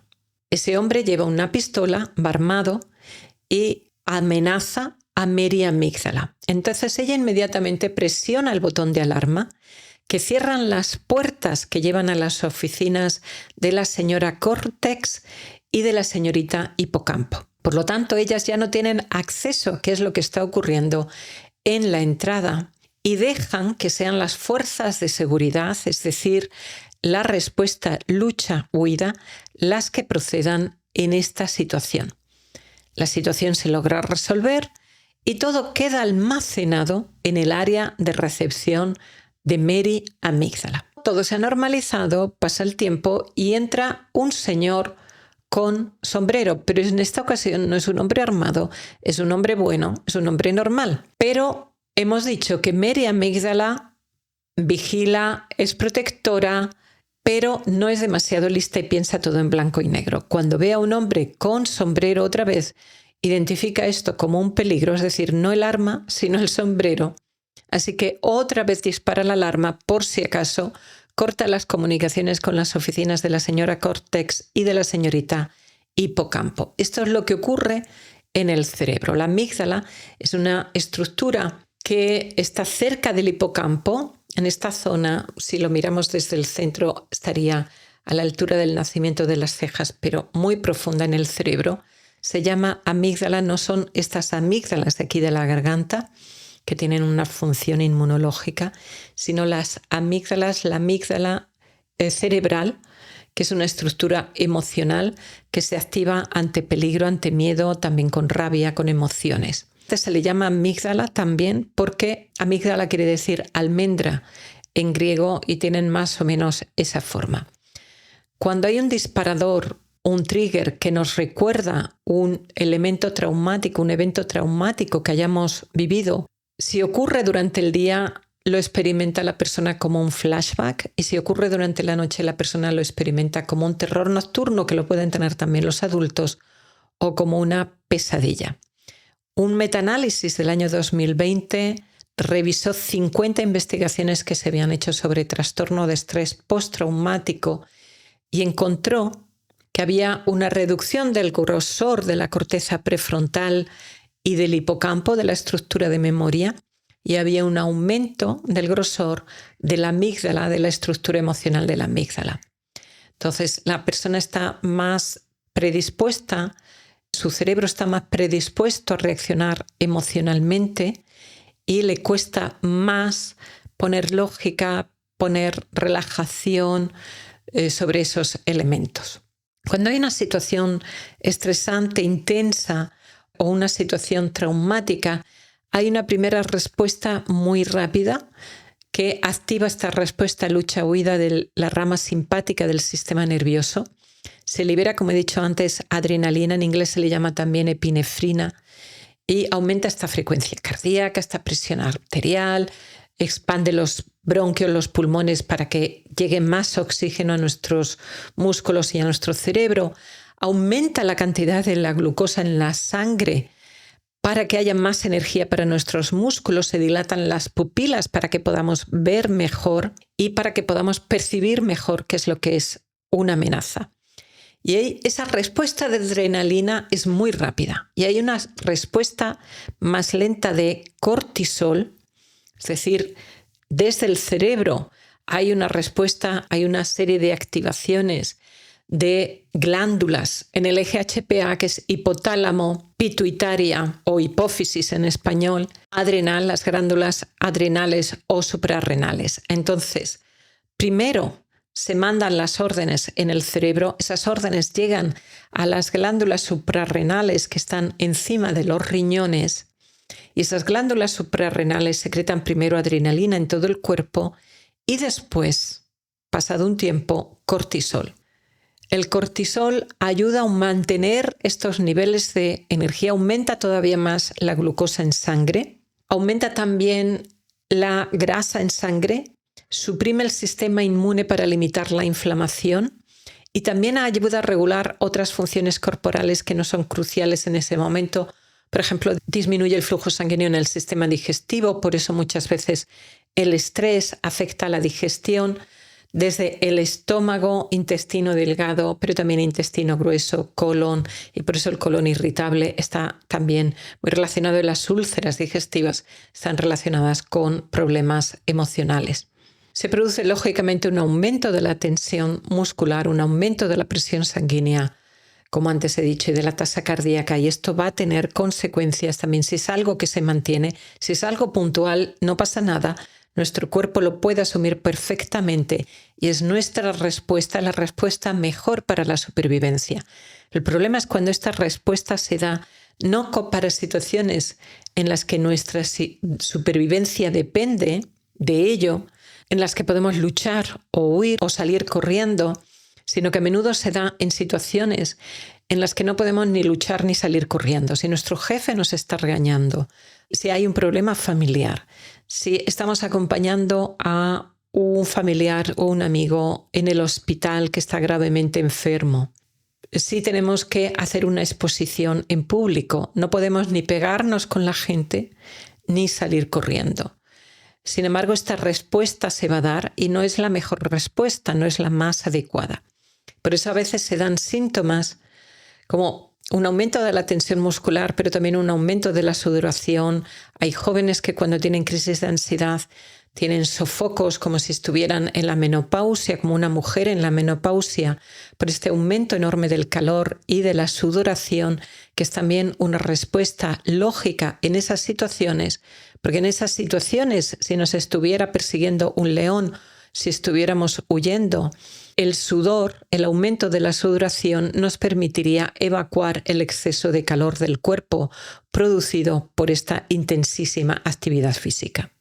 Ese hombre lleva una pistola, va armado y amenaza a Mary Amígdala. Entonces ella inmediatamente presiona el botón de alarma que cierran las puertas que llevan a las oficinas de la señora córtex y de la señorita hipocampo. Por lo tanto, ellas ya no tienen acceso a qué es lo que está ocurriendo en la entrada y dejan que sean las fuerzas de seguridad, es decir, la respuesta lucha-huida, las que procedan en esta situación. La situación se logra resolver y todo queda almacenado en el área de recepción de Mary Amígdala. Todo se ha normalizado, pasa el tiempo y entra un señor con sombrero, pero en esta ocasión no es un hombre armado, es un hombre bueno, es un hombre normal. Pero hemos dicho que Mary Amígdala vigila, es protectora, pero no es demasiado lista y piensa todo en blanco y negro. Cuando ve a un hombre con sombrero otra vez, identifica esto como un peligro, es decir, no el arma, sino el sombrero. Así que otra vez dispara la alarma por si acaso, corta las comunicaciones con las oficinas de la señora córtex y de la señorita hipocampo. Esto es lo que ocurre en el cerebro. La amígdala es una estructura que está cerca del hipocampo. En esta zona, si lo miramos desde el centro, estaría a la altura del nacimiento de las cejas, pero muy profunda en el cerebro. Se llama amígdala, no son estas amígdalas de aquí de la garganta, que tienen una función inmunológica, sino las amígdalas, la amígdala cerebral, que es una estructura emocional que se activa ante peligro, ante miedo, también con rabia, con emociones. Se le llama amígdala también porque amígdala quiere decir almendra en griego y tienen más o menos esa forma. Cuando hay un disparador, un trigger que nos recuerda un elemento traumático, un evento traumático que hayamos vivido, si ocurre durante el día, lo experimenta la persona como un flashback, y si ocurre durante la noche, la persona lo experimenta como un terror nocturno, que lo pueden tener también los adultos, o como una pesadilla. Un metaanálisis del año 2020 revisó 50 investigaciones que se habían hecho sobre trastorno de estrés postraumático y encontró que había una reducción del grosor de la corteza prefrontal y del hipocampo, de la estructura de memoria, y había un aumento del grosor de la amígdala, de la estructura emocional de la amígdala. Entonces, la persona está más predispuesta, su cerebro está más predispuesto a reaccionar emocionalmente y le cuesta más poner lógica, poner relajación sobre esos elementos. Cuando hay una situación estresante, intensa o una situación traumática, hay una primera respuesta muy rápida que activa esta respuesta lucha-huida de la rama simpática del sistema nervioso. Se libera, como he dicho antes, adrenalina, en inglés se le llama también epinefrina, y aumenta esta frecuencia cardíaca, esta presión arterial, expande los bronquios, los pulmones para que llegue más oxígeno a nuestros músculos y a nuestro cerebro, aumenta la cantidad de la glucosa en la sangre para que haya más energía para nuestros músculos, se dilatan las pupilas para que podamos ver mejor y para que podamos percibir mejor qué es lo que es una amenaza. Y esa respuesta de adrenalina es muy rápida. Y hay una respuesta más lenta de cortisol, es decir, desde el cerebro hay una respuesta, hay una serie de activaciones de glándulas en el eje HPA, que es hipotálamo, pituitaria o hipófisis en español, adrenal, las glándulas adrenales o suprarrenales. Entonces, primero se mandan las órdenes en el cerebro, esas órdenes llegan a las glándulas suprarrenales que están encima de los riñones y esas glándulas suprarrenales secretan primero adrenalina en todo el cuerpo y después, pasado un tiempo, cortisol. El cortisol ayuda a mantener estos niveles de energía, aumenta todavía más la glucosa en sangre, aumenta también la grasa en sangre, suprime el sistema inmune para limitar la inflamación y también ayuda a regular otras funciones corporales que no son cruciales en ese momento. Por ejemplo, disminuye el flujo sanguíneo en el sistema digestivo, por eso muchas veces el estrés afecta a la digestión desde el estómago, intestino delgado, pero también intestino grueso, colon, y por eso el colon irritable está también muy relacionado. Las úlceras digestivas están relacionadas con problemas emocionales. Se produce lógicamente un aumento de la tensión muscular, un aumento de la presión sanguínea, como antes he dicho, y de la tasa cardíaca, y esto va a tener consecuencias también. Si es algo que se mantiene, si es algo puntual, no pasa nada. Nuestro cuerpo lo puede asumir perfectamente y es nuestra respuesta, la respuesta mejor para la supervivencia. El problema es cuando esta respuesta se da no para situaciones en las que nuestra supervivencia depende de ello, en las que podemos luchar o huir o salir corriendo, sino que a menudo se da en situaciones en las que no podemos ni luchar ni salir corriendo. Si nuestro jefe nos está regañando, si hay un problema familiar, si estamos acompañando a un familiar o un amigo en el hospital que está gravemente enfermo, si tenemos que hacer una exposición en público, no podemos ni pegarnos con la gente ni salir corriendo. Sin embargo, esta respuesta se va a dar y no es la mejor respuesta, no es la más adecuada. Por eso a veces se dan síntomas como un aumento de la tensión muscular, pero también un aumento de la sudoración. Hay jóvenes que cuando tienen crisis de ansiedad tienen sofocos como si estuvieran en la menopausia, como una mujer en la menopausia, por este aumento enorme del calor y de la sudoración, que es también una respuesta lógica en esas situaciones, porque en esas situaciones, si nos estuviera persiguiendo un león, si estuviéramos huyendo, el sudor, el aumento de la sudoración nos permitiría evacuar el exceso de calor del cuerpo producido por esta intensísima actividad física.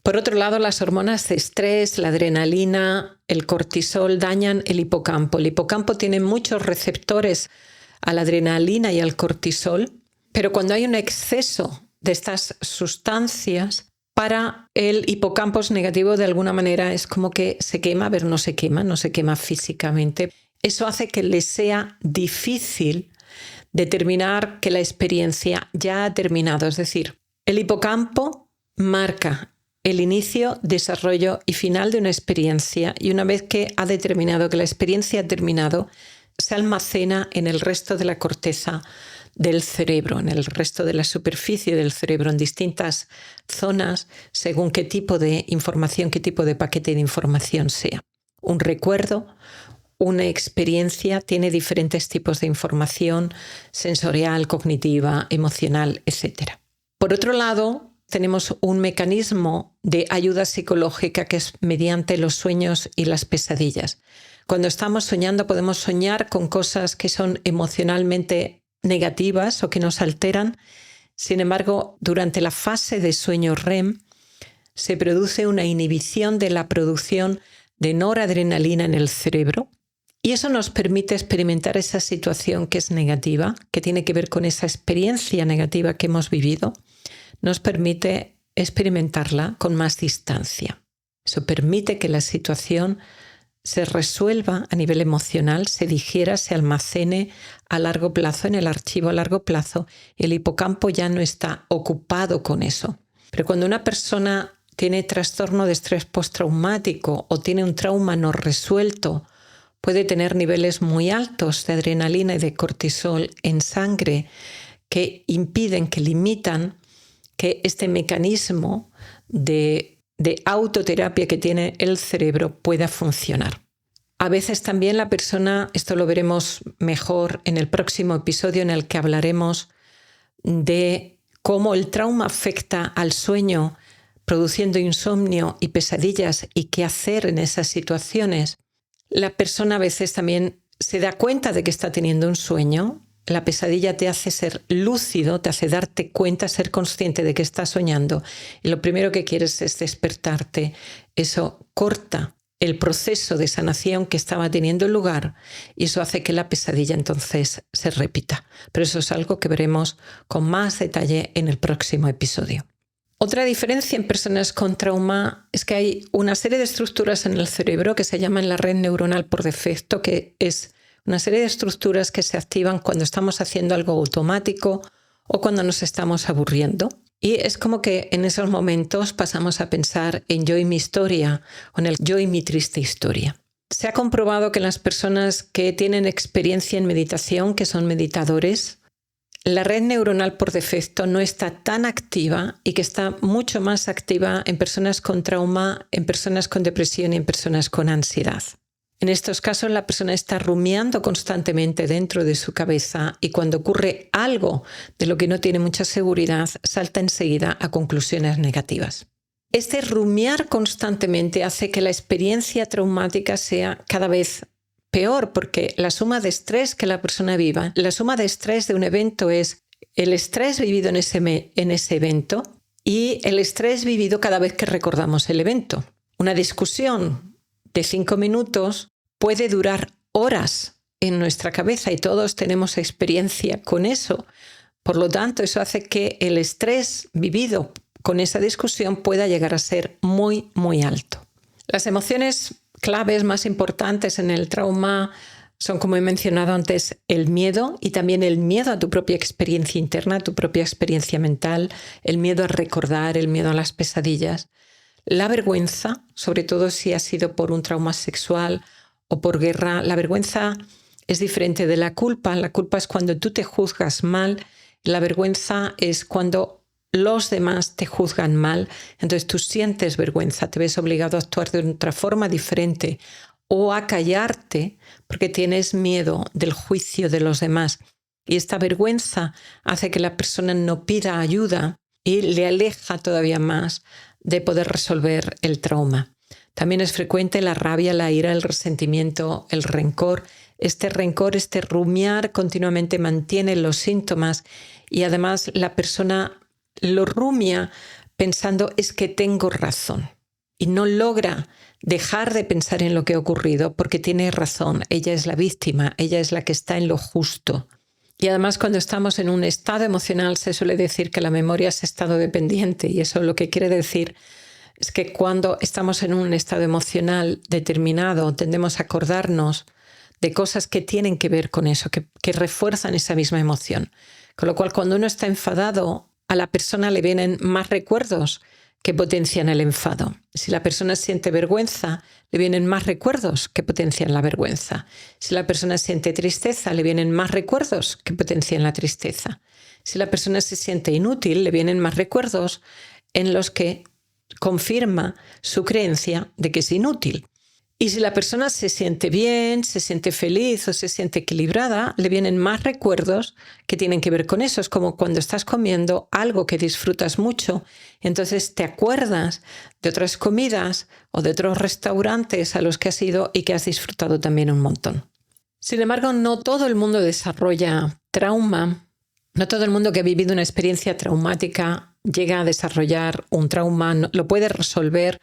Por otro lado, las hormonas de estrés, la adrenalina, el cortisol dañan el hipocampo. El hipocampo tiene muchos receptores a la adrenalina y al cortisol, pero cuando hay un exceso de estas sustancias, para el hipocampo es negativo de alguna manera, es como que se quema, a ver, no se quema físicamente. Eso hace que le sea difícil determinar que la experiencia ya ha terminado. Es decir, el hipocampo marca el inicio, desarrollo y final de una experiencia, y una vez que ha determinado que la experiencia ha terminado, se almacena en el resto de la corteza del cerebro, en el resto de la superficie del cerebro, en distintas zonas, según qué tipo de información, qué tipo de paquete de información sea. Un recuerdo, una experiencia tiene diferentes tipos de información sensorial, cognitiva, emocional, etc. Por otro lado, tenemos un mecanismo de ayuda psicológica que es mediante los sueños y las pesadillas. Cuando estamos soñando podemos soñar con cosas que son emocionalmente negativas o que nos alteran. Sin embargo, durante la fase de sueño REM se produce una inhibición de la producción de noradrenalina en el cerebro Y eso nos permite experimentar esa situación que es negativa, que tiene que ver con esa experiencia negativa que hemos vivido. Nos permite experimentarla con más distancia. Eso permite que la situación se resuelva a nivel emocional, se digiera, se almacene a largo plazo, en el archivo a largo plazo, y el hipocampo ya no está ocupado con eso. Pero cuando una persona tiene trastorno de estrés postraumático o tiene un trauma no resuelto, puede tener niveles muy altos de adrenalina y de cortisol en sangre que impiden, que limitan que este mecanismo de autoterapia que tiene el cerebro pueda funcionar. A veces también la persona, esto lo veremos mejor en el próximo episodio en el que hablaremos de cómo el trauma afecta al sueño, produciendo insomnio y pesadillas y qué hacer en esas situaciones. La persona a veces también se da cuenta de que está teniendo un sueño. La pesadilla te hace ser lúcido, te hace darte cuenta, ser consciente de que estás soñando. Y lo primero que quieres es despertarte. Eso corta el proceso de sanación que estaba teniendo lugar y eso hace que la pesadilla entonces se repita. Pero eso es algo que veremos con más detalle en el próximo episodio. Otra diferencia en personas con trauma es que hay una serie de estructuras en el cerebro que se llaman la red neuronal por defecto, que es una serie de estructuras que se activan cuando estamos haciendo algo automático o cuando nos estamos aburriendo. Y es como que en esos momentos pasamos a pensar en yo y mi historia o en el yo y mi triste historia. Se ha comprobado que las personas que tienen experiencia en meditación, que son meditadores, la red neuronal por defecto no está tan activa y que está mucho más activa en personas con trauma, en personas con depresión y en personas con ansiedad. En estos casos la persona está rumiando constantemente dentro de su cabeza y cuando ocurre algo de lo que no tiene mucha seguridad, salta enseguida a conclusiones negativas. Este rumiar constantemente hace que la experiencia traumática sea cada vez peor, porque la suma de estrés que la persona viva, la suma de estrés de un evento es el estrés vivido en ese evento y el estrés vivido cada vez que recordamos el evento. Una discusión de 5 minutos puede durar horas en nuestra cabeza y todos tenemos experiencia con eso. Por lo tanto, eso hace que el estrés vivido con esa discusión pueda llegar a ser muy, muy alto. Las emociones claves más importantes en el trauma son, como he mencionado antes, el miedo y también el miedo a tu propia experiencia interna, a tu propia experiencia mental, el miedo a recordar, el miedo a las pesadillas, la vergüenza, sobre todo si ha sido por un trauma sexual o por guerra. La vergüenza es diferente de la culpa. La culpa es cuando tú te juzgas mal. La vergüenza es cuando los demás te juzgan mal, entonces tú sientes vergüenza, te ves obligado a actuar de otra forma diferente o a callarte porque tienes miedo del juicio de los demás. Y esta vergüenza hace que la persona no pida ayuda y le aleja todavía más de poder resolver el trauma. También es frecuente la rabia, la ira, el resentimiento, el rencor. Este rencor, este rumiar continuamente mantiene los síntomas y además la persona lo rumia pensando es que tengo razón y no logra dejar de pensar en lo que ha ocurrido porque tiene razón. Ella es la víctima, ella es la que está en lo justo. Y además cuando estamos en un estado emocional se suele decir que la memoria es estado dependiente y eso lo que quiere decir es que cuando estamos en un estado emocional determinado tendemos a acordarnos de cosas que tienen que ver con eso, que refuerzan esa misma emoción. Con lo cual cuando uno está enfadado, a la persona le vienen más recuerdos que potencian el enfado. Si la persona siente vergüenza, le vienen más recuerdos que potencian la vergüenza. Si la persona siente tristeza, le vienen más recuerdos que potencian la tristeza. Si la persona se siente inútil, le vienen más recuerdos en los que confirma su creencia de que es inútil. Y si la persona se siente bien, se siente feliz o se siente equilibrada, le vienen más recuerdos que tienen que ver con eso. Es como cuando estás comiendo algo que disfrutas mucho, entonces te acuerdas de otras comidas o de otros restaurantes a los que has ido y que has disfrutado también un montón. Sin embargo, no todo el mundo desarrolla trauma, no todo el mundo que ha vivido una experiencia traumática llega a desarrollar un trauma, lo puede resolver.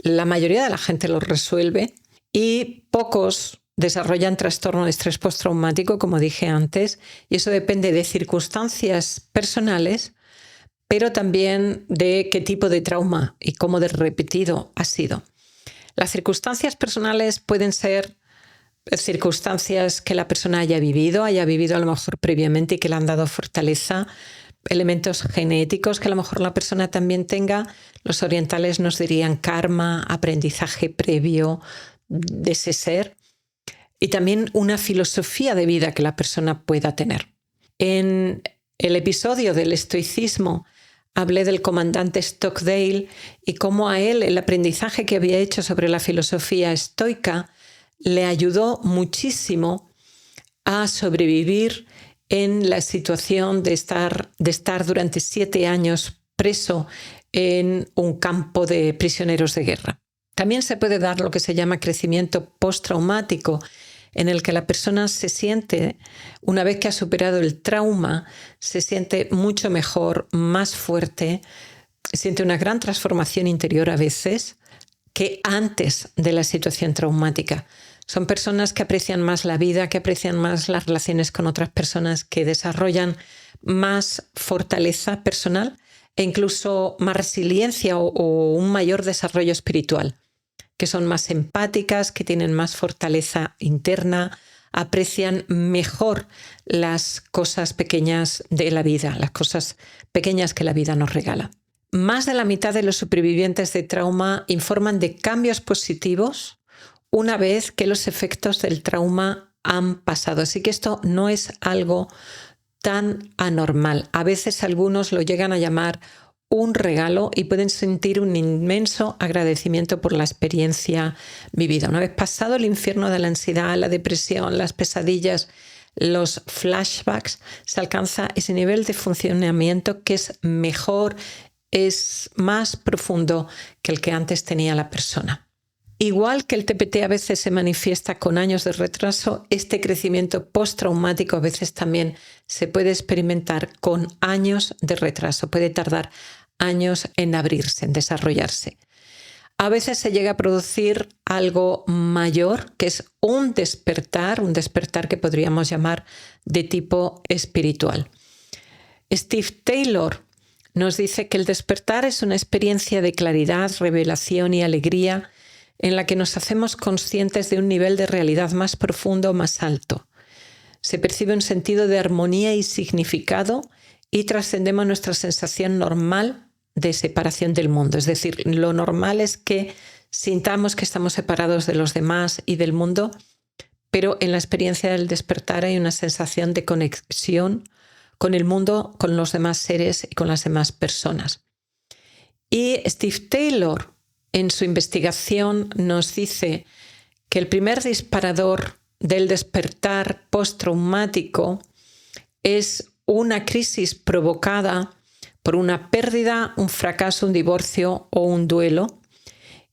La mayoría de la gente lo resuelve y pocos desarrollan trastorno de estrés postraumático, como dije antes, y eso depende de circunstancias personales, pero también de qué tipo de trauma y cómo de repetido ha sido. Las circunstancias personales pueden ser circunstancias que la persona haya vivido a lo mejor previamente y que le han dado fortaleza, elementos genéticos que a lo mejor la persona también tenga. Los orientales nos dirían karma, aprendizaje previo de ese ser, y también una filosofía de vida que la persona pueda tener. En el episodio del estoicismo hablé del comandante Stockdale y cómo a él el aprendizaje que había hecho sobre la filosofía estoica le ayudó muchísimo a sobrevivir en la situación de estar durante 7 años preso en un campo de prisioneros de guerra. También se puede dar lo que se llama crecimiento postraumático, en el que la persona se siente, una vez que ha superado el trauma, se siente mucho mejor, más fuerte, siente una gran transformación interior a veces que antes de la situación traumática. Son personas que aprecian más la vida, que aprecian más las relaciones con otras personas, que desarrollan más fortaleza personal e incluso más resiliencia o un mayor desarrollo espiritual, que son más empáticas, que tienen más fortaleza interna, aprecian mejor las cosas pequeñas de la vida, las cosas pequeñas que la vida nos regala. Más de la mitad de los supervivientes de trauma informan de cambios positivos una vez que los efectos del trauma han pasado. Así que esto no es algo tan anormal. A veces algunos lo llegan a llamar un regalo y pueden sentir un inmenso agradecimiento por la experiencia vivida. Una vez pasado el infierno de la ansiedad, la depresión, las pesadillas, los flashbacks, se alcanza ese nivel de funcionamiento que es mejor, es más profundo que el que antes tenía la persona. Igual que el TPT a veces se manifiesta con años de retraso, este crecimiento postraumático a veces también se puede experimentar con años de retraso. Puede tardar años en abrirse, en desarrollarse. A veces se llega a producir algo mayor, que es un despertar que podríamos llamar de tipo espiritual. Steve Taylor nos dice que el despertar es una experiencia de claridad, revelación y alegría en la que nos hacemos conscientes de un nivel de realidad más profundo, más alto. Se percibe un sentido de armonía y significado y trascendemos nuestra sensación normal de separación del mundo. Es decir, lo normal es que sintamos que estamos separados de los demás y del mundo, pero en la experiencia del despertar hay una sensación de conexión con el mundo, con los demás seres y con las demás personas. Y Steve Taylor, en su investigación, nos dice que el primer disparador del despertar postraumático es una crisis provocada por una pérdida, un fracaso, un divorcio o un duelo.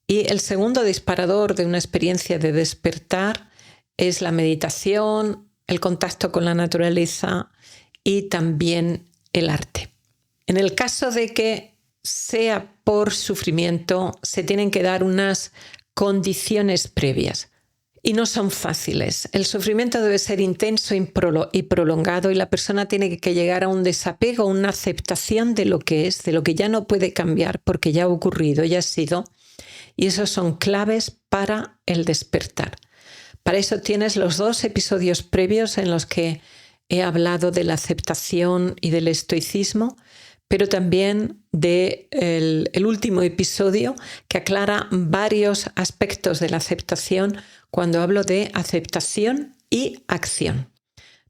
Y el segundo disparador de una experiencia de despertar es la meditación, el contacto con la naturaleza y también el arte. En el caso de que sea por sufrimiento, se tienen que dar unas condiciones previas y no son fáciles. El sufrimiento debe ser intenso y prolongado y la persona tiene que llegar a un desapego, una aceptación de lo que es, de lo que ya no puede cambiar porque ya ha ocurrido, ya ha sido, y esos son claves para el despertar. Para eso tienes los 2 episodios previos en los que he hablado de la aceptación y del estoicismo, pero también del último episodio que aclara varios aspectos de la aceptación cuando hablo de aceptación y acción.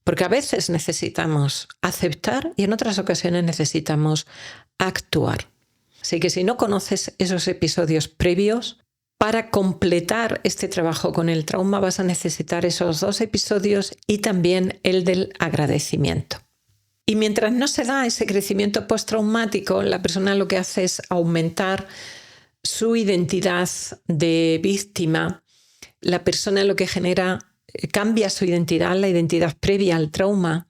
Porque a veces necesitamos aceptar y en otras ocasiones necesitamos actuar. Así que si no conoces esos episodios previos, para completar este trabajo con el trauma vas a necesitar esos 2 episodios y también el del agradecimiento. Y mientras no se da ese crecimiento postraumático, la persona lo que hace es aumentar su identidad de víctima. La persona lo que cambia su identidad, la identidad previa al trauma,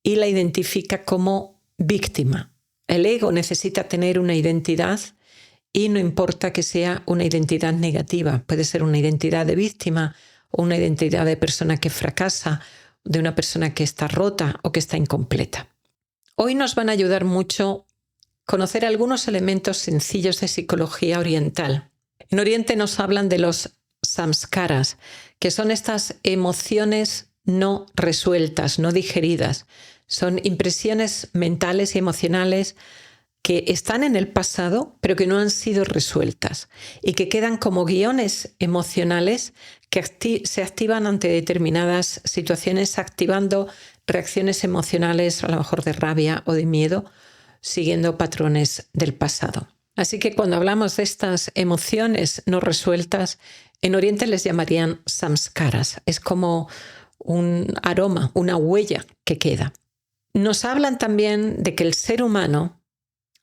y la identifica como víctima. El ego necesita tener una identidad y no importa que sea una identidad negativa. Puede ser una identidad de víctima o una identidad de persona que fracasa, de una persona que está rota o que está incompleta. Hoy nos van a ayudar mucho conocer algunos elementos sencillos de psicología oriental. En Oriente nos hablan de los samskaras, que son estas emociones no resueltas, no digeridas. Son impresiones mentales y emocionales que están en el pasado, pero que no han sido resueltas y que quedan como guiones emocionales que se activan ante determinadas situaciones, activando reacciones emocionales, a lo mejor de rabia o de miedo, siguiendo patrones del pasado. Así que cuando hablamos de estas emociones no resueltas, en Oriente les llamarían samskaras. Es como un aroma, una huella que queda. Nos hablan también de que el ser humano,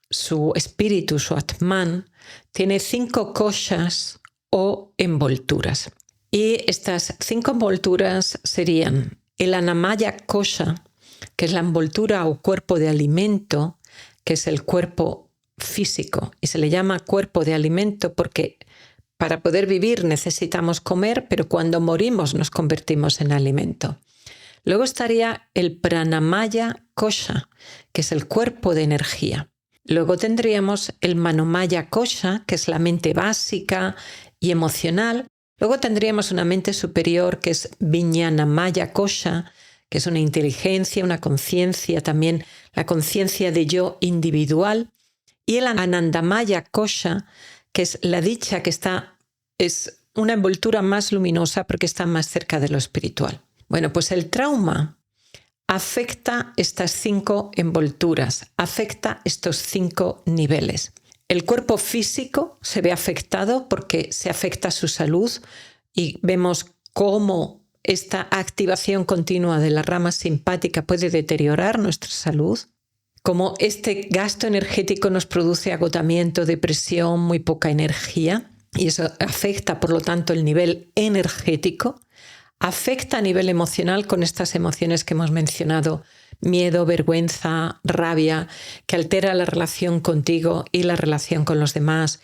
su espíritu, su atman, tiene 5 koshas o envolturas. Y estas 5 envolturas serían el Annamaya kosha, que es la envoltura o cuerpo de alimento, que es el cuerpo físico. Y se le llama cuerpo de alimento porque para poder vivir necesitamos comer, pero cuando morimos nos convertimos en alimento. Luego estaría el Pranamaya kosha, que es el cuerpo de energía. Luego tendríamos el Manomaya kosha, que es la mente básica y emocional. Luego tendríamos una mente superior, que es Vijnanamaya kosha, que es una inteligencia, una conciencia, también la conciencia de yo individual. Y el Anandamaya kosha, que es la dicha, que es una envoltura más luminosa porque está más cerca de lo espiritual. Bueno, pues el trauma afecta estas 5 envolturas, afecta estos 5 niveles. El cuerpo físico se ve afectado porque se afecta su salud y vemos cómo esta activación continua de la rama simpática puede deteriorar nuestra salud, cómo este gasto energético nos produce agotamiento, depresión, muy poca energía, y eso afecta, por lo tanto, el nivel energético. Afecta a nivel emocional con estas emociones que hemos mencionado, miedo, vergüenza, rabia, que altera la relación contigo y la relación con los demás.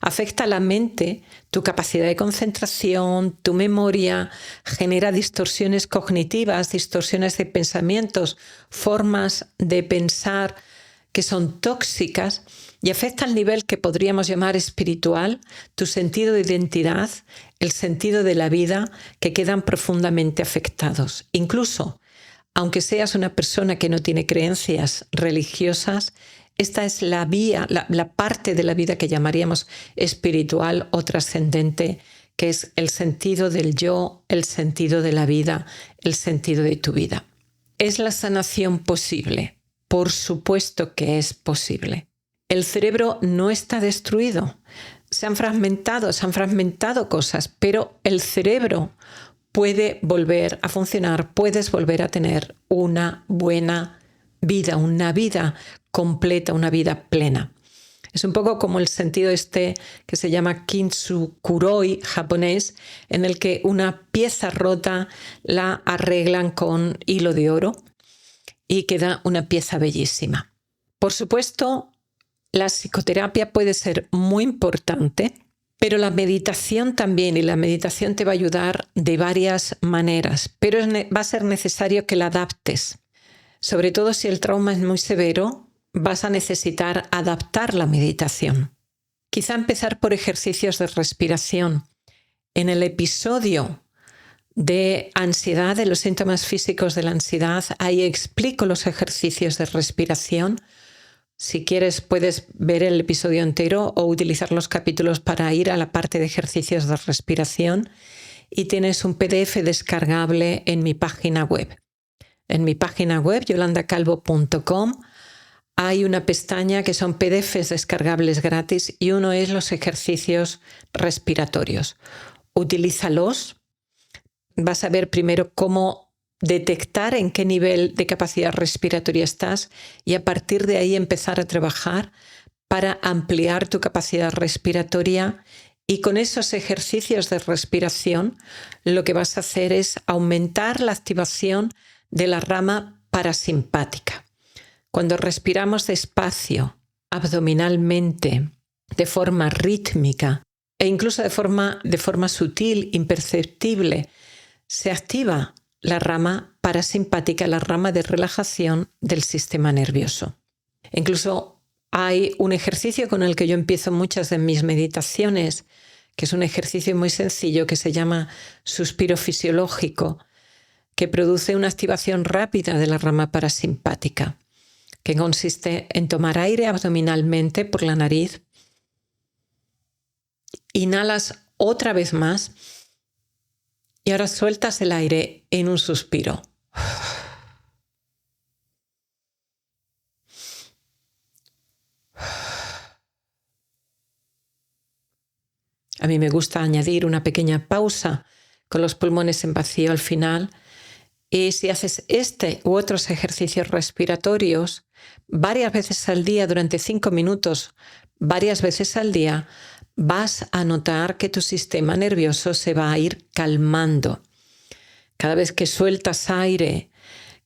Afecta a la mente, tu capacidad de concentración, tu memoria, genera distorsiones cognitivas, distorsiones de pensamientos, formas de pensar que son tóxicas y afecta al nivel que podríamos llamar espiritual, tu sentido de identidad, el sentido de la vida, que quedan profundamente afectados. Incluso, aunque seas una persona que no tiene creencias religiosas, esta es la vía, la parte de la vida que llamaríamos espiritual o trascendente, que es el sentido del yo, el sentido de la vida, el sentido de tu vida. ¿Es la sanación posible? Por supuesto que es posible. El cerebro no está destruido. Se han fragmentado cosas, pero el cerebro puede volver a funcionar, puedes volver a tener una buena vida, una vida completa, una vida plena. Es un poco como el sentido que se llama kintsukuroi japonés, en el que una pieza rota la arreglan con hilo de oro y queda una pieza bellísima. Por supuesto, la psicoterapia puede ser muy importante, pero la meditación también, y la meditación te va a ayudar de varias maneras, pero va a ser necesario que la adaptes. Sobre todo si el trauma es muy severo, vas a necesitar adaptar la meditación. Quizá empezar por ejercicios de respiración. En el episodio de ansiedad, de los síntomas físicos de la ansiedad, ahí explico los ejercicios de respiración. Si quieres puedes ver el episodio entero o utilizar los capítulos para ir a la parte de ejercicios de respiración, y tienes un PDF descargable en mi página web. En mi página web, yolandacalvo.com, hay una pestaña que son PDFs descargables gratis y uno es los ejercicios respiratorios. Utilízalos. Vas a ver primero cómo detectar en qué nivel de capacidad respiratoria estás y a partir de ahí empezar a trabajar para ampliar tu capacidad respiratoria, y con esos ejercicios de respiración lo que vas a hacer es aumentar la activación de la rama parasimpática. Cuando respiramos despacio, abdominalmente, de forma rítmica e incluso de forma sutil, imperceptible, se activa la rama parasimpática, la rama de relajación del sistema nervioso. Incluso hay un ejercicio con el que yo empiezo muchas de mis meditaciones, que es un ejercicio muy sencillo que se llama suspiro fisiológico, que produce una activación rápida de la rama parasimpática, que consiste en tomar aire abdominalmente por la nariz, inhalas otra vez más y ahora sueltas el aire en un suspiro. A mí me gusta añadir una pequeña pausa con los pulmones en vacío al final. Y si haces este u otros ejercicios respiratorios varias veces al día durante 5 minutos, varias veces al día, vas a notar que tu sistema nervioso se va a ir calmando. Cada vez que sueltas aire,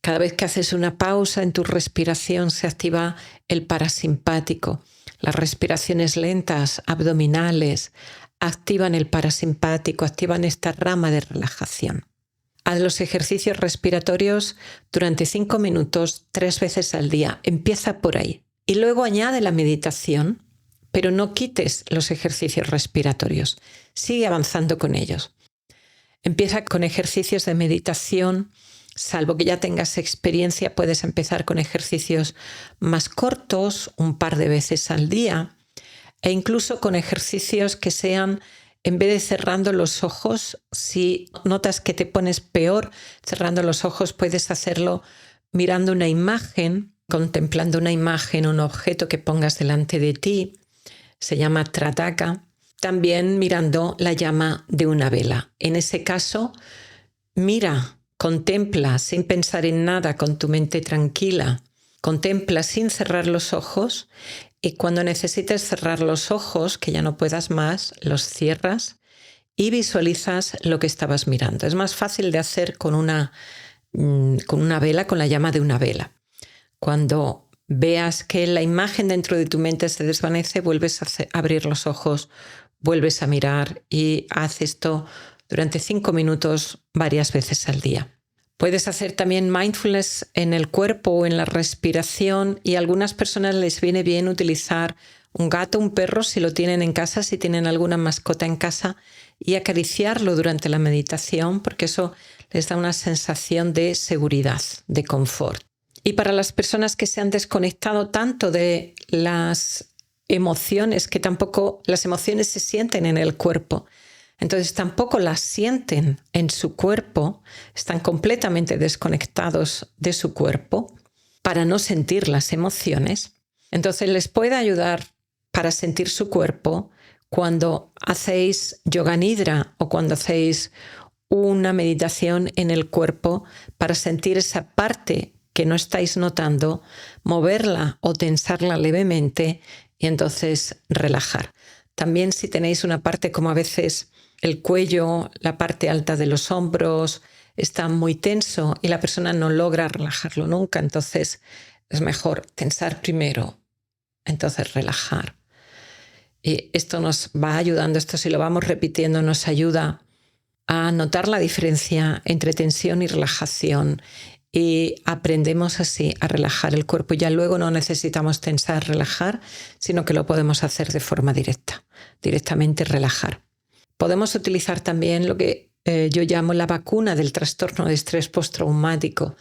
cada vez que haces una pausa en tu respiración, se activa el parasimpático. Las respiraciones lentas, abdominales, activan el parasimpático, activan esta rama de relajación. Haz los ejercicios respiratorios durante 5 minutos, 3 veces al día. Empieza por ahí. Y luego añade la meditación, pero no quites los ejercicios respiratorios. Sigue avanzando con ellos. Empieza con ejercicios de meditación. Salvo que ya tengas experiencia, puedes empezar con ejercicios más cortos, un par de veces al día, e incluso con ejercicios que sean, en vez de cerrando los ojos, si notas que te pones peor cerrando los ojos, puedes hacerlo mirando una imagen, contemplando una imagen, un objeto que pongas delante de ti. Se llama trataka. También mirando la llama de una vela. En ese caso, mira, contempla sin pensar en nada, con tu mente tranquila. Contempla sin cerrar los ojos. Y cuando necesites cerrar los ojos, que ya no puedas más, los cierras y visualizas lo que estabas mirando. Es más fácil de hacer con una vela, con la llama de una vela. Cuando veas que la imagen dentro de tu mente se desvanece, vuelves a abrir los ojos, vuelves a mirar y haz esto durante 5 minutos varias veces al día. Puedes hacer también mindfulness en el cuerpo o en la respiración, y a algunas personas les viene bien utilizar un gato, un perro, si lo tienen en casa, si tienen alguna mascota en casa, y acariciarlo durante la meditación, porque eso les da una sensación de seguridad, de confort. Y para las personas que se han desconectado tanto de las emociones, que tampoco las emociones se sienten en el cuerpo, entonces tampoco las sienten en su cuerpo, están completamente desconectados de su cuerpo para no sentir las emociones. Entonces les puede ayudar para sentir su cuerpo cuando hacéis yoga nidra o cuando hacéis una meditación en el cuerpo, para sentir esa parte que no estáis notando, moverla o tensarla levemente y entonces relajar. También si tenéis una parte como a veces el cuello, la parte alta de los hombros está muy tenso y la persona no logra relajarlo nunca, entonces es mejor tensar primero, entonces relajar. Y esto nos va ayudando, esto si lo vamos repitiendo nos ayuda a notar la diferencia entre tensión y relajación, y aprendemos así a relajar el cuerpo. Ya luego no necesitamos tensar, relajar, sino que lo podemos hacer de forma directa, directamente relajar. Podemos utilizar también lo que yo llamo la vacuna del trastorno de estrés postraumático,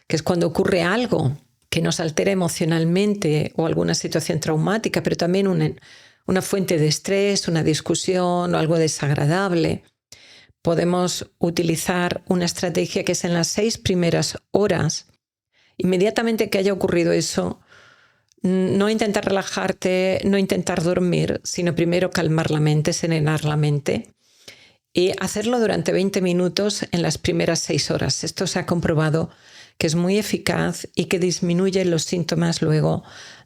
que es cuando ocurre algo que nos altera emocionalmente o alguna situación traumática, pero también una fuente de estrés, una discusión o algo desagradable. Podemos utilizar una estrategia que es en las 6 primeras horas, inmediatamente que haya ocurrido eso, no intentar relajarte, no intentar dormir, sino primero calmar la mente, serenar la mente y hacerlo durante 20 minutos en las primeras 6 horas. Esto se ha comprobado que es muy eficaz y que disminuye los síntomas luego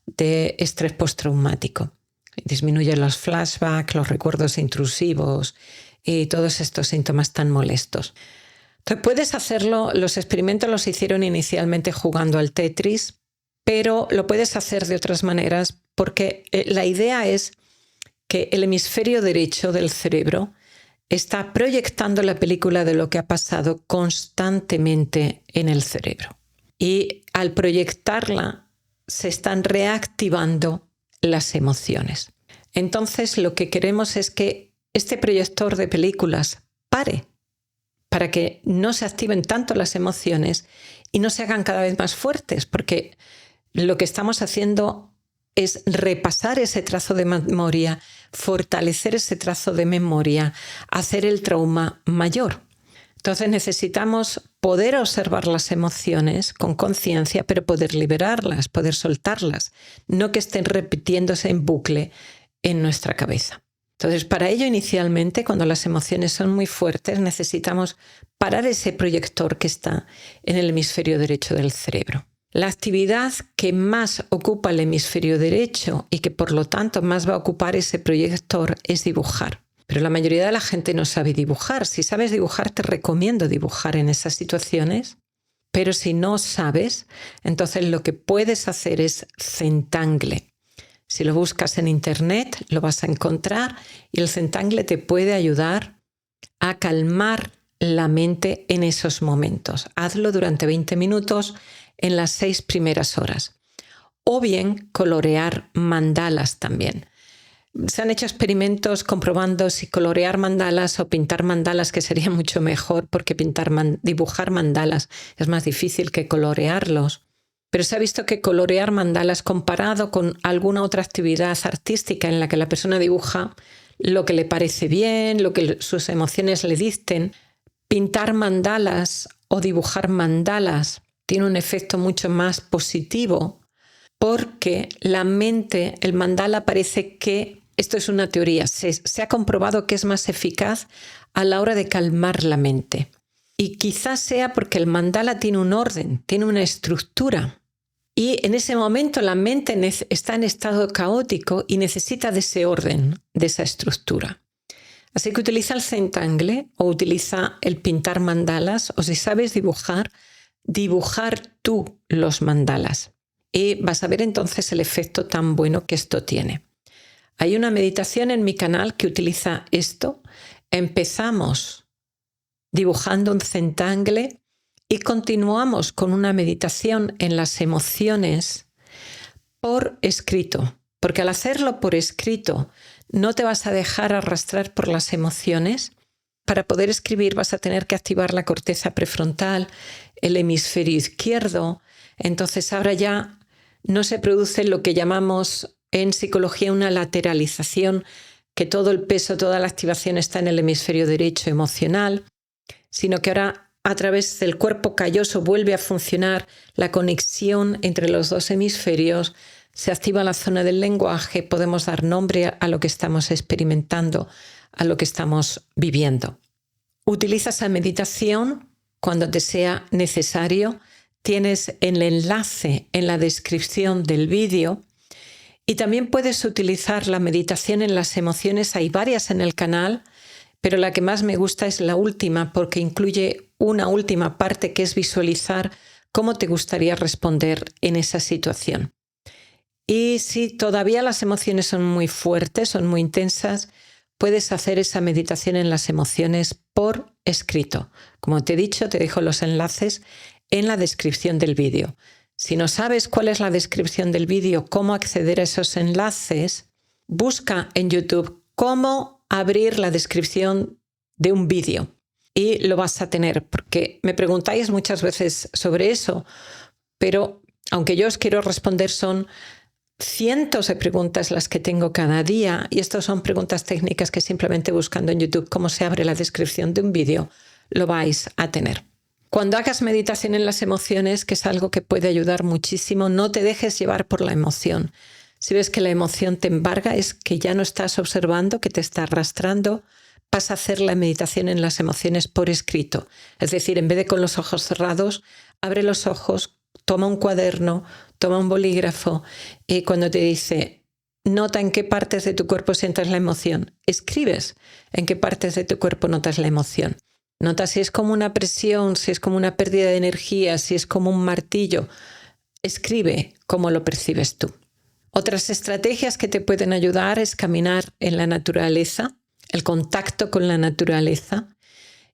de estrés postraumático. Disminuye los flashbacks, los recuerdos intrusivos y todos estos síntomas tan molestos. Entonces puedes hacerlo, los experimentos los hicieron inicialmente jugando al Tetris, pero lo puedes hacer de otras maneras porque la idea es que el hemisferio derecho del cerebro está proyectando la película de lo que ha pasado constantemente en el cerebro. Y al proyectarla se están reactivando las emociones. Entonces lo que queremos es que este proyector de películas pare para que no se activen tanto las emociones y no se hagan cada vez más fuertes, porque lo que estamos haciendo es repasar ese trazo de memoria, fortalecer ese trazo de memoria, hacer el trauma mayor. Entonces necesitamos poder observar las emociones con conciencia, pero poder liberarlas, poder soltarlas, no que estén repitiéndose en bucle en nuestra cabeza. Entonces, para ello inicialmente, cuando las emociones son muy fuertes, necesitamos parar ese proyector que está en el hemisferio derecho del cerebro. La actividad que más ocupa el hemisferio derecho y que por lo tanto más va a ocupar ese proyector es dibujar. Pero la mayoría de la gente no sabe dibujar. Si sabes dibujar, te recomiendo dibujar en esas situaciones. Pero si no sabes, entonces lo que puedes hacer es centangle. Si lo buscas en internet, lo vas a encontrar y el centangle te puede ayudar a calmar la mente en esos momentos. Hazlo durante 20 minutos en las 6 primeras horas. O bien colorear mandalas también. Se han hecho experimentos comprobando si colorear mandalas o pintar mandalas, que sería mucho mejor porque dibujar mandalas es más difícil que colorearlos. Pero se ha visto que colorear mandalas comparado con alguna otra actividad artística en la que la persona dibuja lo que le parece bien, lo que sus emociones le dicten, pintar mandalas o dibujar mandalas tiene un efecto mucho más positivo porque la mente, el mandala parece que, esto es una teoría, se ha comprobado que es más eficaz a la hora de calmar la mente. Y quizás sea porque el mandala tiene un orden, tiene una estructura. Y en ese momento la mente está en estado caótico y necesita de ese orden, de esa estructura. Así que utiliza el centangle o utiliza el pintar mandalas, o si sabes dibujar tú los mandalas. Y vas a ver entonces el efecto tan bueno que esto tiene. Hay una meditación en mi canal que utiliza esto. Empezamos dibujando un centangle y continuamos con una meditación en las emociones por escrito. Porque al hacerlo por escrito no te vas a dejar arrastrar por las emociones. Para poder escribir vas a tener que activar la corteza prefrontal, el hemisferio izquierdo. Entonces ahora ya no se produce lo que llamamos en psicología una lateralización, que todo el peso, toda la activación está en el hemisferio derecho emocional, sino que ahora a través del cuerpo calloso vuelve a funcionar la conexión entre los dos hemisferios, se activa la zona del lenguaje, podemos dar nombre a lo que estamos experimentando, a lo que estamos viviendo. Utiliza esa meditación cuando te sea necesario. Tienes el enlace en la descripción del vídeo y también puedes utilizar la meditación en las emociones. Hay varias en el canal, pero la que más me gusta es la última porque incluye una última parte que es visualizar cómo te gustaría responder en esa situación. Y si todavía las emociones son muy fuertes, son muy intensas, puedes hacer esa meditación en las emociones por escrito. Como te he dicho, te dejo los enlaces en la descripción del vídeo. Si no sabes cuál es la descripción del vídeo, cómo acceder a esos enlaces, busca en YouTube cómo abrir la descripción de un vídeo y lo vas a tener, porque me preguntáis muchas veces sobre eso, pero aunque yo os quiero responder, son cientos de preguntas las que tengo cada día y estas son preguntas técnicas que simplemente buscando en YouTube cómo se abre la descripción de un vídeo lo vais a tener. Cuando hagas meditación en las emociones, que es algo que puede ayudar muchísimo, no te dejes llevar por la emoción. Si ves que la emoción te embarga, es que ya no estás observando, que te está arrastrando, vas a hacer la meditación en las emociones por escrito. Es decir, en vez de con los ojos cerrados, abre los ojos, toma un cuaderno, toma un bolígrafo y cuando te dice, nota en qué partes de tu cuerpo sientas la emoción, escribes en qué partes de tu cuerpo notas la emoción. Nota si es como una presión, si es como una pérdida de energía, si es como un martillo. Escribe cómo lo percibes tú. Otras estrategias que te pueden ayudar es caminar en la naturaleza. el contacto con la naturaleza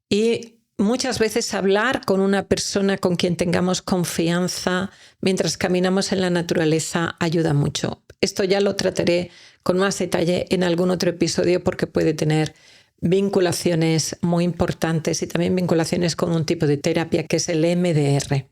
y muchas veces hablar con una persona con quien tengamos confianza mientras caminamos en la naturaleza ayuda mucho. Esto ya lo trataré con más detalle en algún otro episodio porque puede tener vinculaciones muy importantes y también vinculaciones con un tipo de terapia que es el MDR.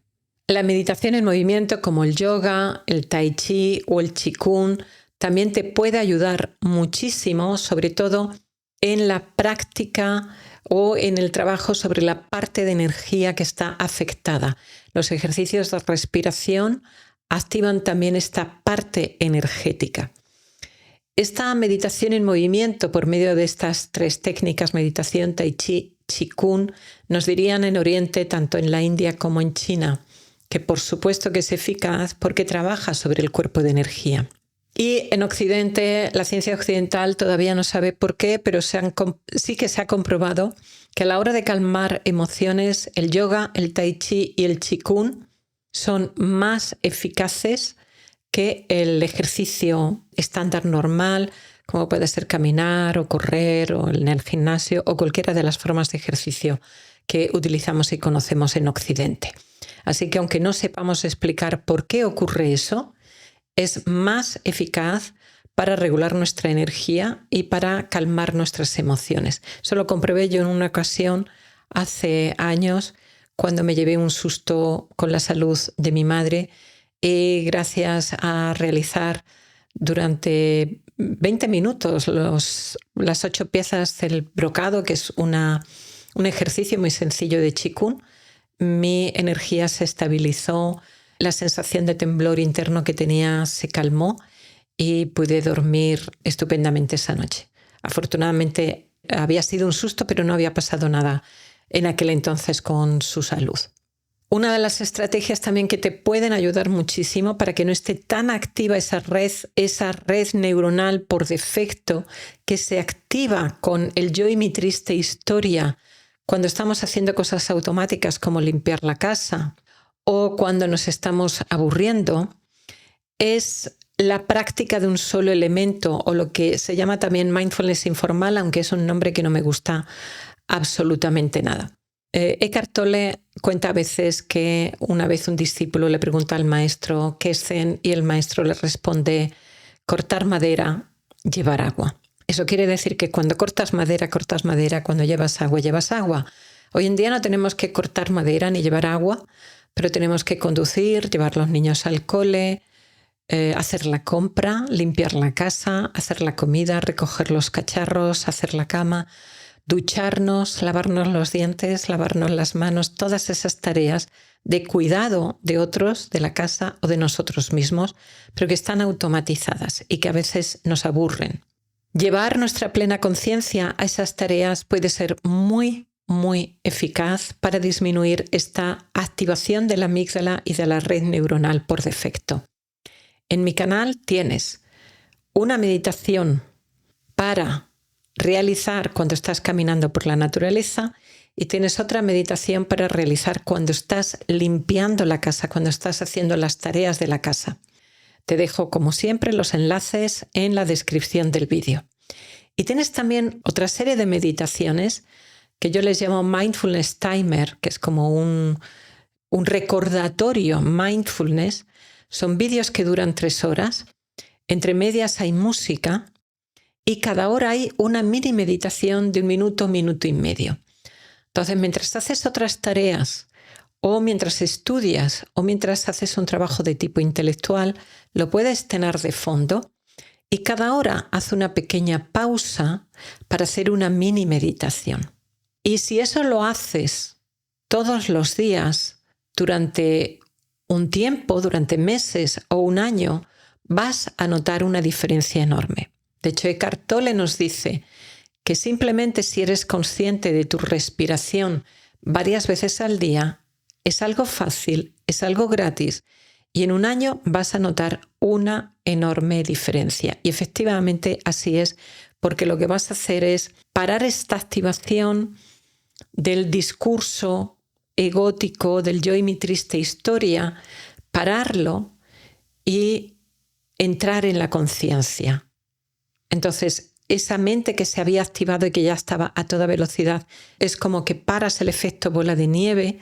La meditación en movimiento como el yoga, el tai chi o el qigong también te puede ayudar muchísimo, sobre todo en la práctica o en el trabajo sobre la parte de energía que está afectada. Los ejercicios de respiración activan también esta parte energética. Esta meditación en movimiento por medio de estas 3 técnicas, meditación, tai chi, qigong, nos dirían en Oriente, tanto en la India como en China, que por supuesto que es eficaz porque trabaja sobre el cuerpo de energía. Y en Occidente, la ciencia occidental todavía no sabe por qué, pero sí que se ha comprobado que a la hora de calmar emociones, el yoga, el tai chi y el qigong son más eficaces que el ejercicio estándar normal, como puede ser caminar o correr o en el gimnasio o cualquiera de las formas de ejercicio que utilizamos y conocemos en Occidente. Así que aunque no sepamos explicar por qué ocurre eso, es más eficaz para regular nuestra energía y para calmar nuestras emociones. Eso lo comprobé yo en una ocasión hace años cuando me llevé un susto con la salud de mi madre y gracias a realizar durante 20 minutos las 8 piezas del brocado, que es un ejercicio muy sencillo de qigong, mi energía se estabilizó, la sensación de temblor interno que tenía se calmó y pude dormir estupendamente esa noche. Afortunadamente había sido un susto, pero no había pasado nada en aquel entonces con su salud. Una de las estrategias también que te pueden ayudar muchísimo para que no esté tan activa esa red neuronal por defecto que se activa con el yo y mi triste historia cuando estamos haciendo cosas automáticas como limpiar la casa o cuando nos estamos aburriendo, es la práctica de un solo elemento o lo que se llama también mindfulness informal, aunque es un nombre que no me gusta absolutamente nada. Eckhart Tolle cuenta a veces que una vez un discípulo le pregunta al maestro qué es Zen y el maestro le responde: cortar madera, llevar agua. Eso quiere decir que cuando cortas madera, cuando llevas agua, llevas agua. Hoy en día no tenemos que cortar madera ni llevar agua, pero tenemos que conducir, llevar a los niños al cole, hacer la compra, limpiar la casa, hacer la comida, recoger los cacharros, hacer la cama, ducharnos, lavarnos los dientes, lavarnos las manos, todas esas tareas de cuidado de otros, de la casa o de nosotros mismos, pero que están automatizadas y que a veces nos aburren. Llevar nuestra plena conciencia a esas tareas puede ser muy eficaz para disminuir esta activación de la amígdala y de la red neuronal por defecto. En mi canal tienes una meditación para realizar cuando estás caminando por la naturaleza y tienes otra meditación para realizar cuando estás limpiando la casa, cuando estás haciendo las tareas de la casa. Te dejo, como siempre, los enlaces en la descripción del vídeo. Y tienes también otra serie de meditaciones que yo les llamo Mindfulness Timer, que es como un recordatorio mindfulness. Son vídeos que duran 3 horas. Entre medias hay música y cada hora hay una mini meditación de 1 minuto, 1 minuto y medio. Entonces, mientras haces otras tareas o mientras estudias o mientras haces un trabajo de tipo intelectual, lo puedes tener de fondo y cada hora haz una pequeña pausa para hacer una mini meditación. Y si eso lo haces todos los días durante un tiempo, durante meses o un año, vas a notar una diferencia enorme. De hecho, Eckhart Tolle nos dice que simplemente si eres consciente de tu respiración varias veces al día, es algo fácil, es algo gratis y en un año vas a notar una enorme diferencia. Y efectivamente así es, porque lo que vas a hacer es parar esta activación del discurso egótico del yo y mi triste historia, pararlo y entrar en la conciencia. Entonces, esa mente que se había activado y que ya estaba a toda velocidad, es como que paras el efecto bola de nieve,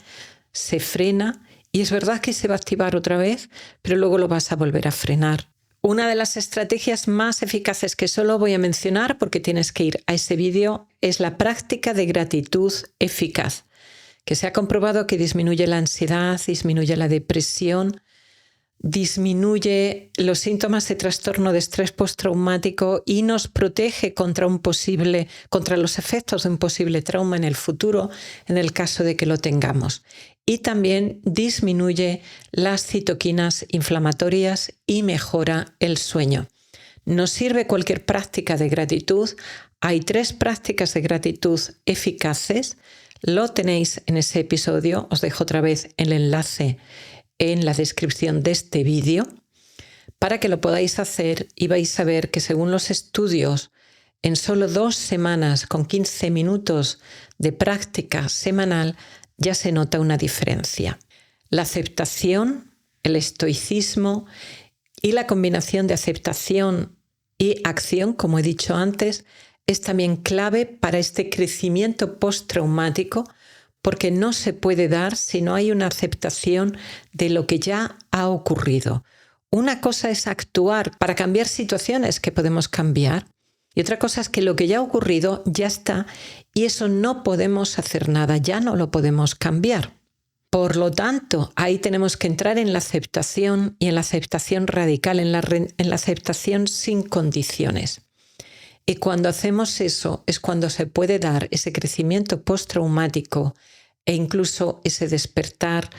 se frena y es verdad que se va a activar otra vez, pero luego lo vas a volver a frenar. Una de las estrategias más eficaces que solo voy a mencionar porque tienes que ir a ese vídeo es la práctica de gratitud eficaz, que se ha comprobado que disminuye la ansiedad, disminuye la depresión, disminuye los síntomas de trastorno de estrés postraumático y nos protege contra los efectos de un posible trauma en el futuro, en el caso de que lo tengamos. Y también disminuye las citoquinas inflamatorias y mejora el sueño. Nos sirve cualquier práctica de gratitud. Hay 3 prácticas de gratitud eficaces. Lo tenéis en ese episodio. Os dejo otra vez el enlace en la descripción de este vídeo para que lo podáis hacer y vais a ver que según los estudios, en solo 2 semanas con 15 minutos de práctica semanal ya se nota una diferencia. La aceptación, el estoicismo y la combinación de aceptación y acción, como he dicho antes, es también clave para este crecimiento postraumático, porque no se puede dar si no hay una aceptación de lo que ya ha ocurrido. Una cosa es actuar para cambiar situaciones que podemos cambiar y otra cosa es que lo que ya ha ocurrido ya está y eso no podemos hacer nada, ya no lo podemos cambiar. Por lo tanto, ahí tenemos que entrar en la aceptación y en la aceptación radical, en la aceptación sin condiciones. Y cuando hacemos eso es cuando se puede dar ese crecimiento postraumático e incluso ese despertar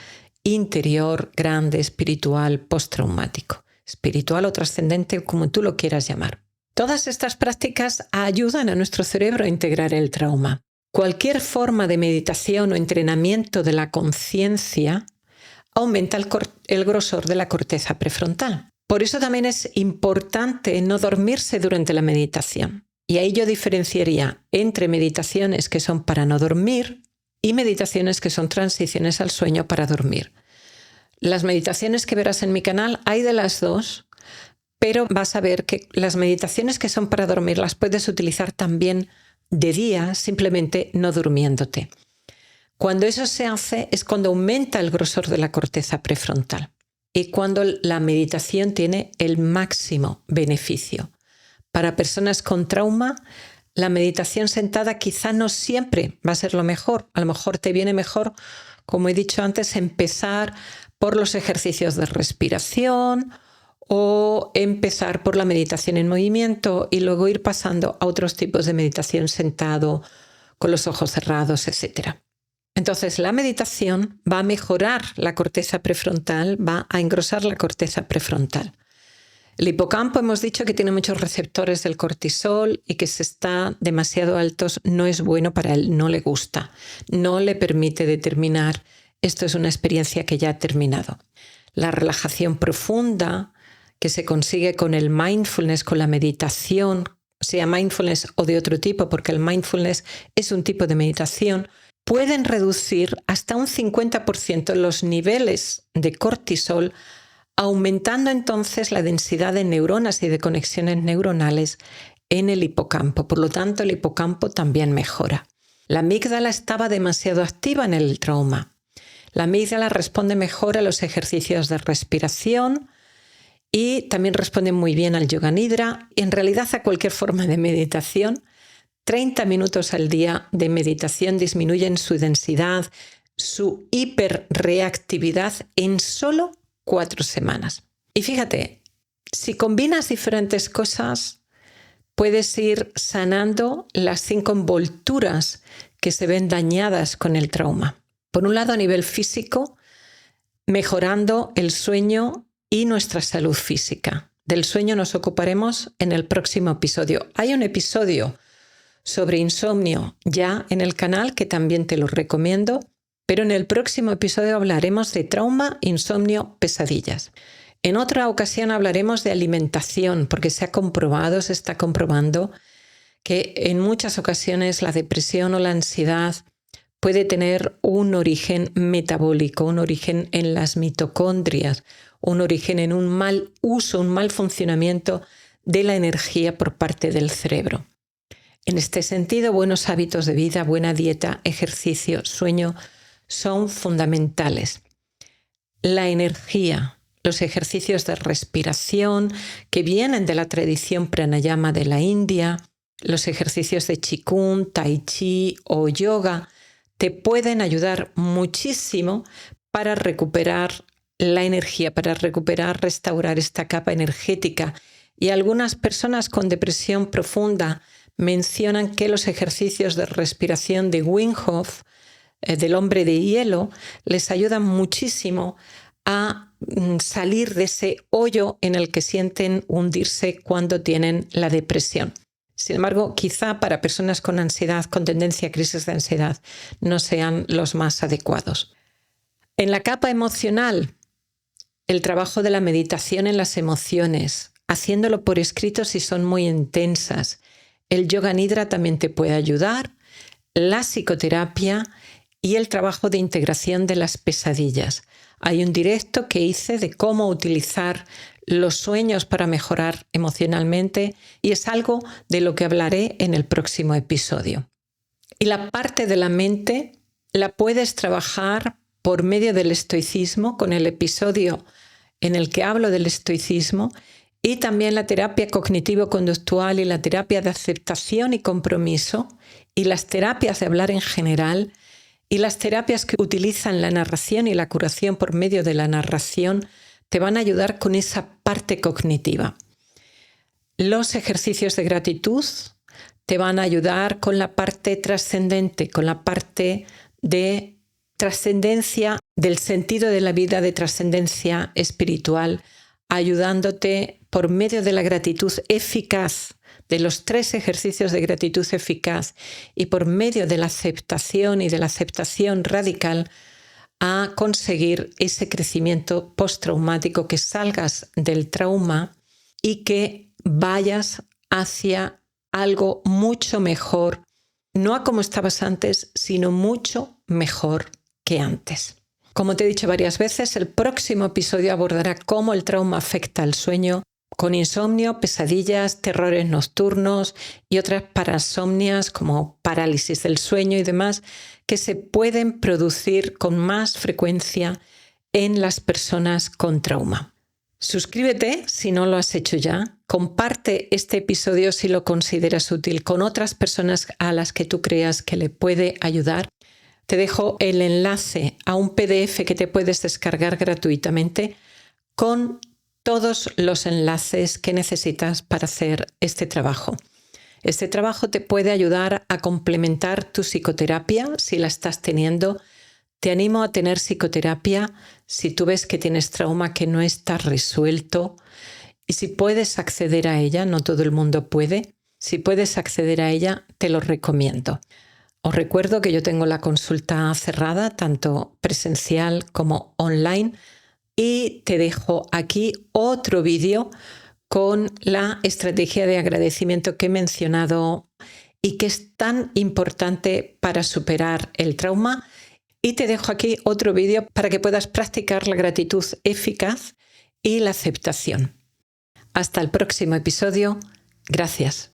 interior grande, espiritual, postraumático. Espiritual o trascendente, como tú lo quieras llamar. Todas estas prácticas ayudan a nuestro cerebro a integrar el trauma. Cualquier forma de meditación o entrenamiento de la conciencia aumenta el grosor de la corteza prefrontal. Por eso también es importante no dormirse durante la meditación. Y ahí yo diferenciaría entre meditaciones que son para no dormir y meditaciones que son transiciones al sueño para dormir. Las meditaciones que verás en mi canal hay de las dos, pero vas a ver que las meditaciones que son para dormir las puedes utilizar también de día, simplemente no durmiéndote. Cuando eso se hace es cuando aumenta el grosor de la corteza prefrontal y cuando la meditación tiene el máximo beneficio. Para personas con trauma, la meditación sentada quizá no siempre va a ser lo mejor. A lo mejor te viene mejor, como he dicho antes, empezar por los ejercicios de respiración o empezar por la meditación en movimiento y luego ir pasando a otros tipos de meditación sentado, con los ojos cerrados, etc. Entonces, la meditación va a mejorar la corteza prefrontal, va a engrosar la corteza prefrontal. El hipocampo hemos dicho que tiene muchos receptores del cortisol y que si está demasiado altos no es bueno para él, no le gusta, no le permite determinar esto es una experiencia que ya ha terminado. La relajación profunda que se consigue con el mindfulness, con la meditación, sea mindfulness o de otro tipo, porque el mindfulness es un tipo de meditación, pueden reducir hasta un 50% los niveles de cortisol, aumentando entonces la densidad de neuronas y de conexiones neuronales en el hipocampo. Por lo tanto, el hipocampo también mejora. La amígdala estaba demasiado activa en el trauma. La amígdala responde mejor a los ejercicios de respiración y también responde muy bien al yoga nidra y en realidad a cualquier forma de meditación. 30 minutos al día de meditación disminuyen su densidad, su hiperreactividad en solo 4 semanas. Y fíjate, si combinas diferentes cosas, puedes ir sanando las 5 envolturas que se ven dañadas con el trauma. Por un lado, a nivel físico, mejorando el sueño y nuestra salud física. Del sueño nos ocuparemos en el próximo episodio. Hay un episodio sobre insomnio ya en el canal que también te lo recomiendo, pero en el próximo episodio hablaremos de trauma, insomnio, pesadillas. En otra ocasión hablaremos de alimentación, porque se está comprobando que en muchas ocasiones la depresión o la ansiedad puede tener un origen metabólico, un origen en las mitocondrias, un origen en un mal uso, un mal funcionamiento de la energía por parte del cerebro. En este sentido, buenos hábitos de vida, buena dieta, ejercicio, sueño son fundamentales. La energía, los ejercicios de respiración que vienen de la tradición pranayama de la India, los ejercicios de Qigong, Tai Chi o yoga te pueden ayudar muchísimo para recuperar la energía, para restaurar esta capa energética. Y algunas personas con depresión profunda mencionan que los ejercicios de respiración de Wim Hof, del hombre de hielo, les ayudan muchísimo a salir de ese hoyo en el que sienten hundirse cuando tienen la depresión. Sin embargo, quizá para personas con ansiedad, con tendencia a crisis de ansiedad, no sean los más adecuados. En la capa emocional, el trabajo de la meditación en las emociones, haciéndolo por escrito si son muy intensas. El yoga nidra también te puede ayudar, la psicoterapia y el trabajo de integración de las pesadillas. Hay un directo que hice de cómo utilizar los sueños para mejorar emocionalmente y es algo de lo que hablaré en el próximo episodio. Y la parte de la mente la puedes trabajar por medio del estoicismo, con el episodio en el que hablo del estoicismo, y también la terapia cognitivo-conductual y la terapia de aceptación y compromiso, y las terapias de hablar en general, y las terapias que utilizan la narración y la curación por medio de la narración te van a ayudar con esa parte cognitiva. Los ejercicios de gratitud te van a ayudar con la parte trascendente, con la parte de trascendencia del sentido de la vida, de trascendencia espiritual, ayudándote por medio de la gratitud eficaz, de los 3 ejercicios de gratitud eficaz y por medio de la aceptación y de la aceptación radical a conseguir ese crecimiento postraumático, que salgas del trauma y que vayas hacia algo mucho mejor, no a como estabas antes, sino mucho mejor que antes. Como te he dicho varias veces, el próximo episodio abordará cómo el trauma afecta al sueño, con insomnio, pesadillas, terrores nocturnos y otras parasomnias como parálisis del sueño y demás que se pueden producir con más frecuencia en las personas con trauma. Suscríbete si no lo has hecho ya, comparte este episodio si lo consideras útil con otras personas a las que tú creas que le puede ayudar. Te dejo el enlace a un PDF que te puedes descargar gratuitamente con todos los enlaces que necesitas para hacer este trabajo. Este trabajo te puede ayudar a complementar tu psicoterapia si la estás teniendo. Te animo a tener psicoterapia si tú ves que tienes trauma que no está resuelto y si puedes acceder a ella, no todo el mundo puede. Si puedes acceder a ella, te lo recomiendo. Os recuerdo que yo tengo la consulta cerrada, tanto presencial como online, y te dejo aquí otro vídeo con la estrategia de agradecimiento que he mencionado y que es tan importante para superar el trauma. Y te dejo aquí otro vídeo para que puedas practicar la gratitud eficaz y la aceptación. Hasta el próximo episodio. Gracias.